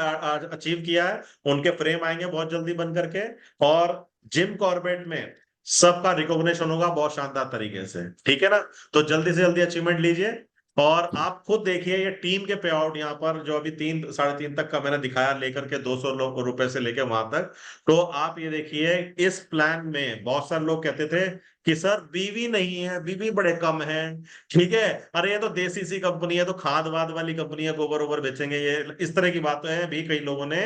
अचीव किया है, उनके फ्रेम आएंगे बहुत जल्दी बन करके। और जिम कॉर्बेट में सबका रिकॉग्निशन होगा बहुत शानदार तरीके से, ठीक है ना। तो जल्दी से जल्दी अचीवमेंट लीजिए। और आप खुद देखिए ये टीम के पे आउट यहाँ पर जो अभी 3 साढ़े 3 तक का मैंने दिखाया, लेकर के 200 रुपए से लेके वहां तक। तो आप ये देखिए इस प्लान में बहुत सारे लोग कहते थे कि सर बीवी नहीं है, बीवी बड़े कम है, ठीक है, अरे ये तो देसी सी कंपनी है, तो खाद वाद वाली कंपनी है, गोबर ओबर बेचेंगे, ये इस तरह की बातें हैं भी कई लोगों ने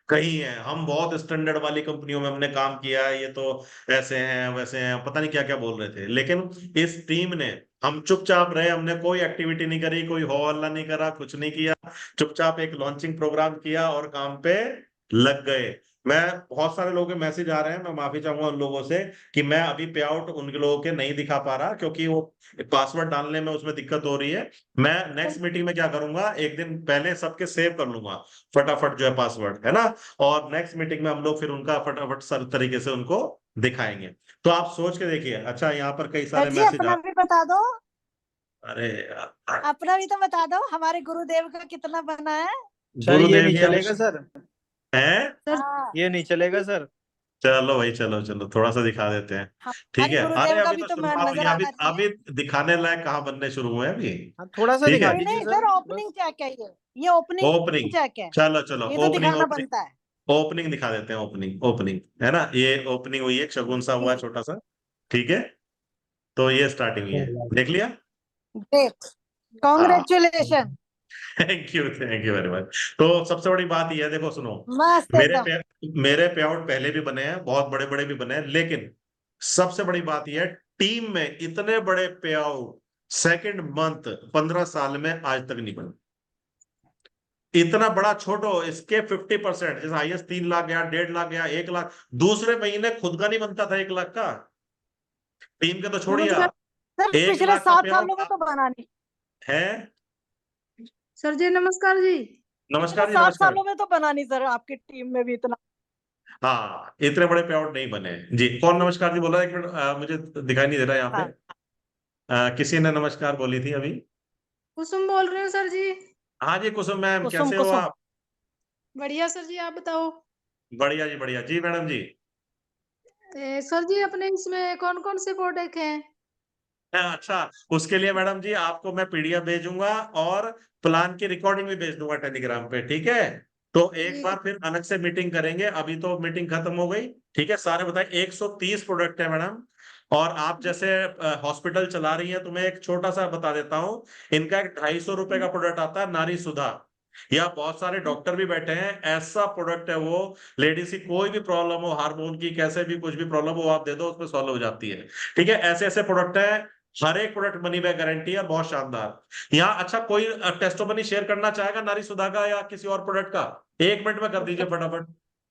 कही है। हम बहुत स्टैंडर्ड वाली कंपनियों में हमने काम किया है, ये तो ऐसे हैं वैसे हैं, पता नहीं क्या क्या बोल रहे थे। लेकिन इस टीम ने, हम चुपचाप रहे, हमने कोई एक्टिविटी नहीं करी, कोई हो हल्ला नहीं करा, कुछ नहीं किया, चुपचाप एक लॉन्चिंग प्रोग्राम किया और काम पे लग गए। मैं बहुत सारे लोगों के मैसेज आ रहे हैं, मैं माफी चाहूंगा उन लोगों से कि मैं अभी पे आउट उन लोगों के नहीं दिखा पा रहा, क्योंकि वो पासवर्ड डालने में उसमें दिक्कत हो रही है। मैं नेक्स्ट मीटिंग में क्या करूंगा, एक दिन पहले सबके सेव कर लूंगा फटाफट जो है पासवर्ड, है ना। और नेक्स्ट मीटिंग में हम लोग फिर उनका फटाफट सर तरीके से उनको दिखाएंगे। तो आप सोच के देखिए। अच्छा, यहाँ पर कई सारे सर जी मैसेज अपना आ, भी बता दो, अरे यार, अपना भी तो बता दो, हमारे गुरुदेव का कितना बना है। सर ये गुरुदेव नहीं जी अभी चलेगा सर, है। हाँ, ये नहीं चलेगा सर। चलो भाई, चलो चलो थोड़ा सा दिखा देते हैं, ठीक हमारे है। अरे गुरुदेव का अभी भी तो तो शुरुआत हुई नजर है, आना चाहिए। अभी दिखाने लायक कहाँ बनने शुरू हुए हैं अभी, हाँ, थोड़ा सा ठीक दिखा है। नहीं दीजिए नहीं सर सर, ओपनिंग बस। चेक है ये ओपनिंग ओपनिंग, चेक है, चलो चलो ये तो ओपनिंग दिखाना ओपनिंग बनता है। ओपनिंग दिखा देते हैं। ओपनिंग ओपनिंग है ना, ये ओपनिंग हुई है, एक शगुन सा हुआ है छोटा सा, ठीक है। तो ये स्टार्टिंग हुई है, देख लिया। ग्रेट, हाँ, congratulation, thank you very much. तो सबसे बड़ी बात यह है, देखो सुनो, मस्त मेरे एकदम। मेरे पे आउट पहले भी बने हैं, बहुत बड़े बड़े भी बने हैं, लेकिन सबसे बड़ी बात यह है टीम में इतने बड़े पे आउट सेकंड मंथ 15 साल में आज तक नहीं बने। इतना बड़ा छोड़ो, इसके 50%, जैसे हाईएस्ट 3 लाख गया, 1.5 लाख गया, 1 लाख, दूसरे महीने खुद का नहीं बनता था 1 लाख का, टीम के तो छोड़िए सर आप। सर, एक पिछले लाख का 7 पे सालों में आउट तो बना नहीं। है। सर जी नमस्कार जी। पिछले नमस्कार जी, 7 नमस्कार। सालों में तो बना नहीं सर, आपकी टीम में भी इतना। हाँ, इतने बड़े पे आउट नहीं बने जी। कौन नमस्कार जी बोला, एक मिनट, मुझे दिखाई नहीं दे रहा यहाँ पे। हाँ, किसी ने नमस्कार बोली थी अभी। कुसुम बोल रहे हो सर जी। हाँ जी, कुसुम मैम, कुसुम कैसे हो कुसुम। आप। बढ़िया सर जी, आप बताओ। बढ़िया जी, बढ़िया जी, मैडम जी। सर जी अपने इसमें कौन कौन से प्रोडक्ट हैं? अच्छा, उसके लिए मैडम जी आपको मैं पीडीएफ भेजूंगा और प्लान की रिकॉर्डिंग भी भेज दूंगा टेलीग्राम पे, ठीक है। तो एक जी बार फिर अलग से मीटिंग करेंगे, अभी तो मीटिंग खत्म हो गई, ठीक है। सारे बताए 130 प्रोडक्ट है मैडम। और आप जैसे हॉस्पिटल चला रही हैं, तो मैं एक छोटा सा बता देता हूँ। इनका एक 250 रुपए का प्रोडक्ट आता है, नारी सुधा। या बहुत सारे डॉक्टर भी बैठे हैं, ऐसा प्रोडक्ट है वो, लेडीज की कोई भी प्रॉब्लम हो, हार्मोन की कैसे भी कुछ भी प्रॉब्लम हो, आप दे दो, उसमें सॉल्व हो जाती है, ठीक है। ऐसे ऐसे प्रोडक्ट है, हर एक प्रोडक्ट मनी बैक गारंटी है, बहुत शानदार। यहाँ अच्छा, कोई टेस्टोमनी शेयर करना चाहेगा नारी सुधा का या किसी और प्रोडक्ट का, 1 मिनट में कर दीजिए फटाफट।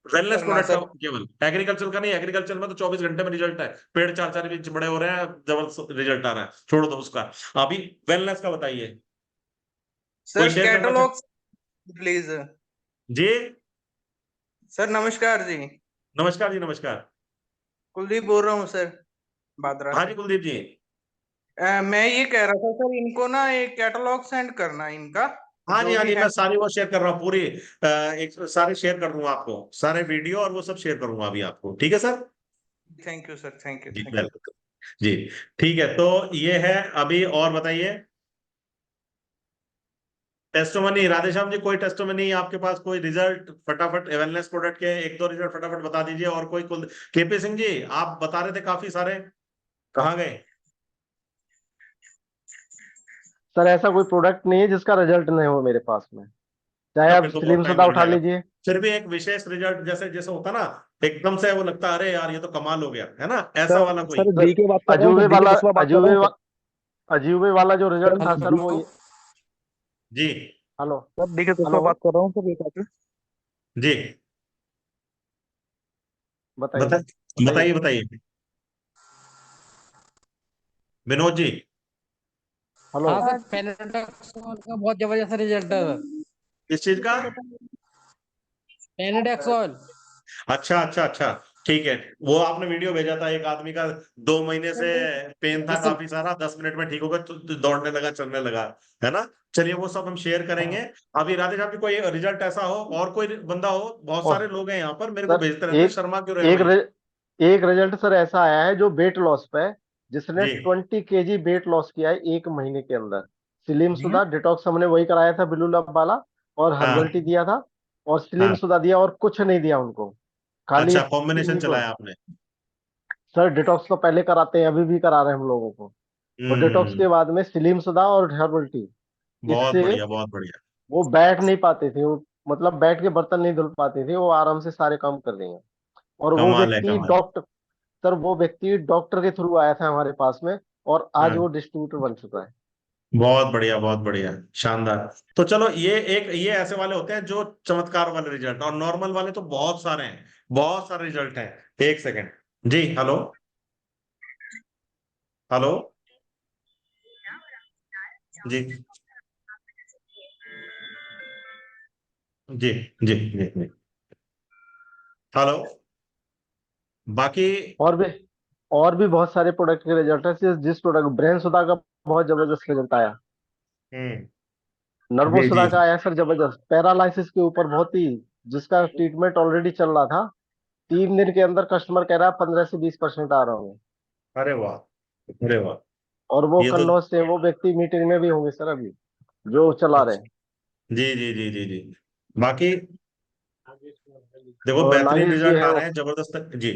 वेलनेस करना प्रोडक्ट का सर। केवल, एग्रीकल्चर का नहीं, एग्रीकल्चर में तो 24 घंटे में रिजल्ट है, पेड़ 4-4 इंच बड़े हो रहे हैं, जबरदस्त रिजल्ट आ रहा है, छोड़ दो उसका। अभी वेलनेस का बताइए, कोई सर शेयर करना कैटलॉग प्लीज। जी। सर नमस्कार जी। नमस्कार जी, नमस्कार। कुलदीप बोल रहा हूँ सर, बादरा हाँ से। जी, कुलदीप जी। मैं ये कह रहा था सर, इनको ना एक कैटलॉग सेंड करना है इनका, हाँ जी, जो हाँ भी जी, है। मैं सारी वो शेयर कर रहा हूँ पूरी, एक सारे शेयर कर दूंगा आपको, सारे वीडियो और वो सब शेयर करूंगा अभी आपको, ठीक है sir. Thank you sir, thank you ji, thank you. Welcome ji. ठीक है, तो ये है अभी, और बताइए टेस्टोमनी, राधेश्याम जी, कोई टेस्टोमनी आपके पास, कोई रिजल्ट फटाफट, वेलनेस प्रोडक्ट के 1-2 रिजल्ट फटाफट बता दीजिए। और कोई कुल, केपी सिंह जी आप बता रहे थे काफी सारे, कहाँ गए। सर ऐसा कोई प्रोडक्ट नहीं है जिसका रिजल्ट नहीं हो मेरे पास में, चाहे तो आप फिर तो स्लिम बहुत टाइम सुधा लग उठा जाएगा। लीजिए। फिर भी एक विशेष रिजल्ट, जैसे जैसे होता ना, एकदम से वो लगता है अरे यार ये तो कमाल हो गया, है ना, ऐसा सर वाला कोई। सर डी के बात कर रहा हूँ अजूबे सर, डी के वाला, कुशवाहा बात कर रहा हूँ अजूबे वाला जो रिजल्ट था सर, वो सर। जी हेलो सर डी के कुशवाहा हेलो बात कर रहा हूँ सर, एक बात। जी, बताइए बताइए बताइए। बताइए बताइए, विनोद जी। हेलो हाँ सर, फेनेडेक्सोल का बहुत जबरदस्त रिजल्ट है सर। किस चीज का। फेनेडेक्सोल। अच्छा अच्छा अच्छा, ठीक है। वो आपने वीडियो भेजा था एक आदमी का, 2 महीने से पेन था काफी सारा, 10 मिनट में ठीक हो गया, तो दौड़ने लगा, चलने लगा, है ना। चलिए वो सब हम शेयर करेंगे। अभी राधे साहब की कोई रिजल्ट ऐसा हो, और कोई बंदा हो, बहुत और सारे लोग हैं यहाँ पर, मेरे को सर भेजते रहते हैं, एक शर्मा क्यों रहे हो एक भाई। एक रिजल्ट सर ऐसा आया है जो वेट लॉस पे है, जिसने जी 20 kg वेट लॉस किया है 1 महीने के अंदर। स्लिम हम्म, सुधा डिटॉक्स हमने वही कराया था, ब्लू लैब वाला, और हर्बल हाँ टी दिया था, और स्लिम हाँ, सुधा दिया, और कुछ नहीं दिया उनको, खाली अच्छा कॉम्बिनेशन इन्हीं को। चलाया आपने। सर डिटॉक्स तो पहले कराते हैं, अभी भी करा रहे हैं हम लोगों को, और डिटॉक्स हम्म, के बाद में स्लिम सुधा और हर्बल टी। बहुत इससे बढ़िया बहुत बढ़िया। वो बैठ नहीं पाते थे, वो मतलब बैठ के बर्तन नहीं धुल पाते थे, वो आराम से सारे काम कर रही हैं। और वो कमाल है व्यक्ति कमाल। डॉक्टर, सर वो व्यक्ति डॉक्टर के थ्रू आया था हमारे पास में, और आज हाँ वो डिस्ट्रीब्यूटर बन चुका है। बहुत बढ़िया शानदार। तो चलो ये ऐसे वाले होते हैं जो चमत्कार वाले रिजल्ट, और नॉर्मल वाले तो बहुत सारे हैं, बहुत सारे रिजल्ट हैं। एक सेकंड। जी हेलो। हेलो। जी जी जी जी जी। हेलो। बाकी। और भी बहुत सारे प्रोडक्ट के रिजल्ट है। जिस प्रोडक्ट ब्रेन सुधा का बहुत जबरदस्त रिजल्ट आया, हम्म। नर्वो जी सुधा जी का आया सर जबरदस्त, पैरालिसिस के ऊपर बहुत ही, जिसका ट्रीटमेंट ऑलरेडी चल रहा था, 3 दिन के अंदर कस्टमर कह रहा है 15 से 20% आ रहा हूँ। अरे वाह अरे वाह। और वो ये तो कन्नौज से, वो व्यक्ति मीटिंग में भी होंगे सर अभी, जो चला रहे अच्छा। हैं। जी जी जी जी जी। बाकी देखो और बेहतरीन नागेश जी रिजल्ट है, आ रहे हैं, जबरदस्त जी।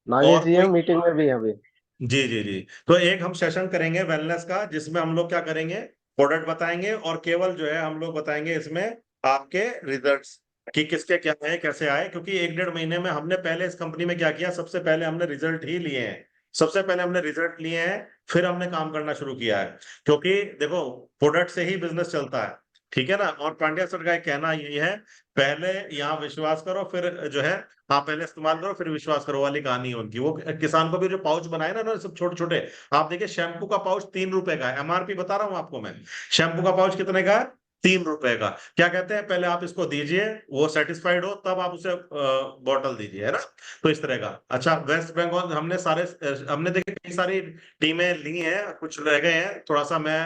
नागेश और जी है, कोई। मीटिंग में भी है अभी। जी जी जी। तो एक हम सेशन करेंगे वेलनेस का, जिसमें हम लोग क्या करेंगे, प्रोडक्ट बताएंगे और केवल जो है हम लोग बताएंगे इसमें आपके रिजल्ट्स कि किसके क्या है कैसे आए। क्योंकि 1 डेढ़ महीने में हमने पहले इस कंपनी में क्या किया, सबसे पहले हमने रिजल्ट ही लिए हैं, सबसे पहले हमने रिजल्ट लिए हैं, फिर हमने काम करना शुरू किया है। क्योंकि देखो प्रोडक्ट से ही बिजनेस चलता है, ठीक है ना। और पांड्या सर का एक कहना ये है, पहले यहाँ विश्वास करो फिर जो है, हाँ पहले इस्तेमाल करो फिर विश्वास करो वाली कहानी है उनकी। वो किसान को भी जो पाउच बनाए ना उन्होंने सब छोटे छोटे, आप देखिए शैम्पू का पाउच 3 रुपए का है, एमआरपी बता रहा हूँ आपको मैं। शैम्पू का पाउच कितने का है, 3 रुपए का। क्या कहते हैं, पहले आप इसको दीजिए, वो सेटिस्फाइड हो तब आप उसे बॉटल दीजिए, है ना। तो इस तरह का। अच्छा वेस्ट बंगाल हमने हमने देखिए कई सारी टीमें ली हैं, कुछ रह गए हैं, थोड़ा सा मैं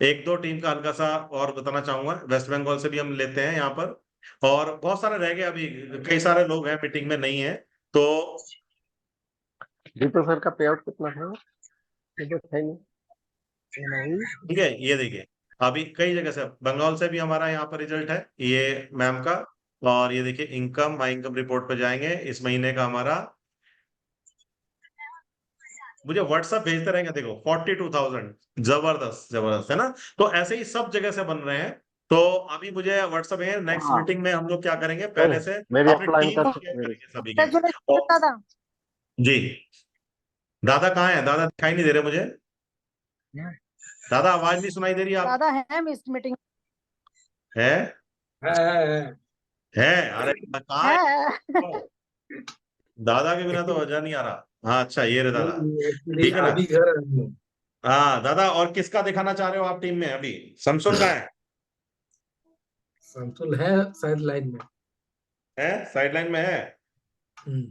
एक दो टीम का हल्का सा और बताना चाहूंगा। वेस्ट बंगाल से भी हम लेते हैं यहाँ पर, और बहुत सारे रह गए अभी, कई सारे लोग हैं मीटिंग में नहीं है तो। दीपक सर का पे आउट कितना था, ये तो है नहीं। ठीक है, ये देखिए अभी कई जगह से, बंगाल से भी हमारा यहाँ पर रिजल्ट है ये मैम का। और ये देखिए इनकम, माई इनकम रिपोर्ट पे जाएंगे, इस महीने का हमारा, मुझे व्हाट्सएप भेजते रहेंगे, देखो 42,000, जबरदस्त जबरदस्त है ना। तो ऐसे ही सब जगह से बन रहे हैं। तो अभी मुझे व्हाट्सएप है, नेक्स्ट हाँ मीटिंग में हम लोग क्या करेंगे, सर, पहले से मेरी अपनी अपलाइन टीम का शेयर मेरे करेंगे सभी के। और दादा जी, दादा कहाँ है, दादा दिखाई नहीं दे रहे मुझे, दादा आवाज नहीं सुनाई दे रही आप। दादा है इस मीटिंग है है। है अरे कहाँ है, है। दादा के बिना तो मजा नहीं आ रहा। हाँ अच्छा ये रहे दादा, एक्चुअली ठीक है ना। अभी घर आए हैं। हाँ दादा, और किसका दिखाना चाह रहे हो आप टीम में अभी, शमसुल का संतुल है शायद लाइन में। है साइडलाइन में है। हम्म।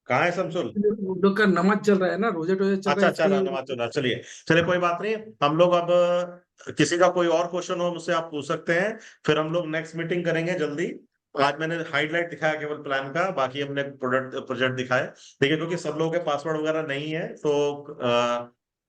कहाँ है शमसुल। वो लोग का नमाज चल रहा है ना, रोजे टोजे चल रहा अच्छा है अच्छा, इसलिए। नमाज चल रहा है। चलिए चलिए कोई बात नहीं। हम लोग अब किसी का कोई और क्वेश्चन हो मुझसे आप पूछ सकते हैं, फिर हम लोग नेक्स्ट मीटिंग करेंगे जल्दी। आज मैंने हाईलाइट दिखाया केवल प्लान का, बाकी हमने प्रोजेक्ट दिखाए। देखिए क्योंकि सब लोगों के पासवर्ड वगैरह नहीं है तो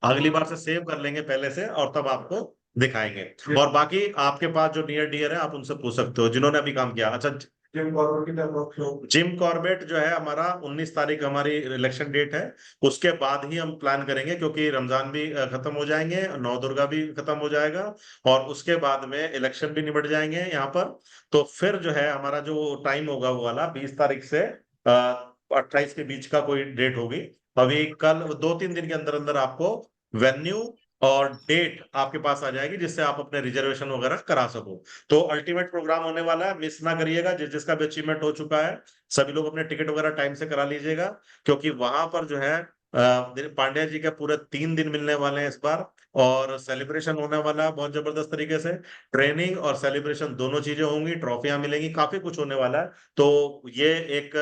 अगली बार से सेव कर लेंगे पहले से, और तब आपको दिखाएंगे। और बाकी आपके पास जो नियर डियर है आप उनसे पूछ सकते हो जिन्होंने अभी काम किया। अच्छा जिम कॉर्बेट जो है हमारा 19 तारीख हमारी इलेक्शन डेट है, उसके बाद ही हम प्लान करेंगे, क्योंकि रमजान भी खत्म हो जाएंगे, नौ दुर्गा भी खत्म हो जाएगा, और उसके बाद में इलेक्शन भी निबट जाएंगे यहाँ पर। तो फिर जो है हमारा जो टाइम होगा वो वाला 20 तारीख से 28 के बीच का कोई डेट होगी। अभी कल 2-3 दिन के अंदर अंदर आपको वेन्यू और डेट आपके पास आ जाएगी, जिससे आप अपने रिजर्वेशन वगैरह करा सको। तो अल्टीमेट प्रोग्राम होने वाला है, मिस ना करिएगा। जिसका भी अचीवमेंट हो चुका है सभी लोग अपने टिकट वगैरह टाइम से करा लीजिएगा, क्योंकि वहां पर जो है पांड्या जी के पूरे 3 दिन मिलने वाले हैं इस बार, और सेलिब्रेशन होने वाला है बहुत जबरदस्त तरीके से। ट्रेनिंग और सेलिब्रेशन दोनों चीजें होंगी, ट्रॉफियां मिलेंगी, काफी कुछ होने वाला है। तो ये एक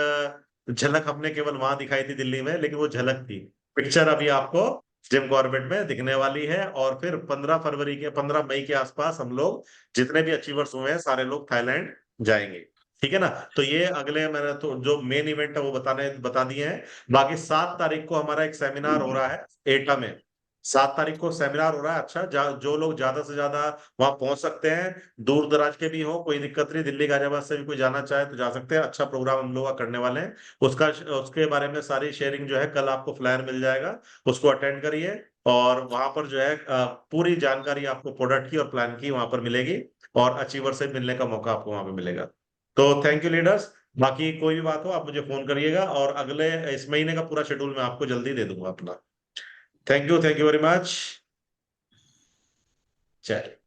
झलक हमने केवल वहां दिखाई थी दिल्ली में, लेकिन वो झलक थी। पिक्चर अभी आपको जिम कॉर्बेट में दिखने वाली है। और फिर 15 मई के आसपास हम लोग जितने भी अचीवर्स हुए हैं सारे लोग थाईलैंड जाएंगे। ठीक है ना। तो ये अगले मैंने तो जो मेन इवेंट है वो बता दिए हैं। बाकी 7 तारीख को हमारा एक सेमिनार हो रहा है एटा में। 7 तारीख को सेमिनार हो रहा है। अच्छा, जो लोग ज्यादा से ज्यादा वहां पहुंच सकते हैं, दूर दराज के भी हो, कोई दिक्कत नहीं, दिल्ली गाजियाबाद से भी कोई जाना चाहे तो जा सकते हैं। अच्छा प्रोग्राम हम लोग करने वाले हैं। उसके बारे में सारी शेयरिंग जो है कल आपको फ्लायर मिल जाएगा, उसको अटेंड करिए। और वहां पर जो है पूरी जानकारी आपको प्रोडक्ट की और प्लान की वहां पर मिलेगी, और अचीवर से मिलने का मौका आपको वहां पर मिलेगा। तो थैंक यू लीडर्स। बाकी कोई भी बात हो आप मुझे फोन करिएगा, और अगले इस महीने का पूरा शेड्यूल मैं आपको जल्दी दे दूंगा अपना। Thank you very much. चलिए।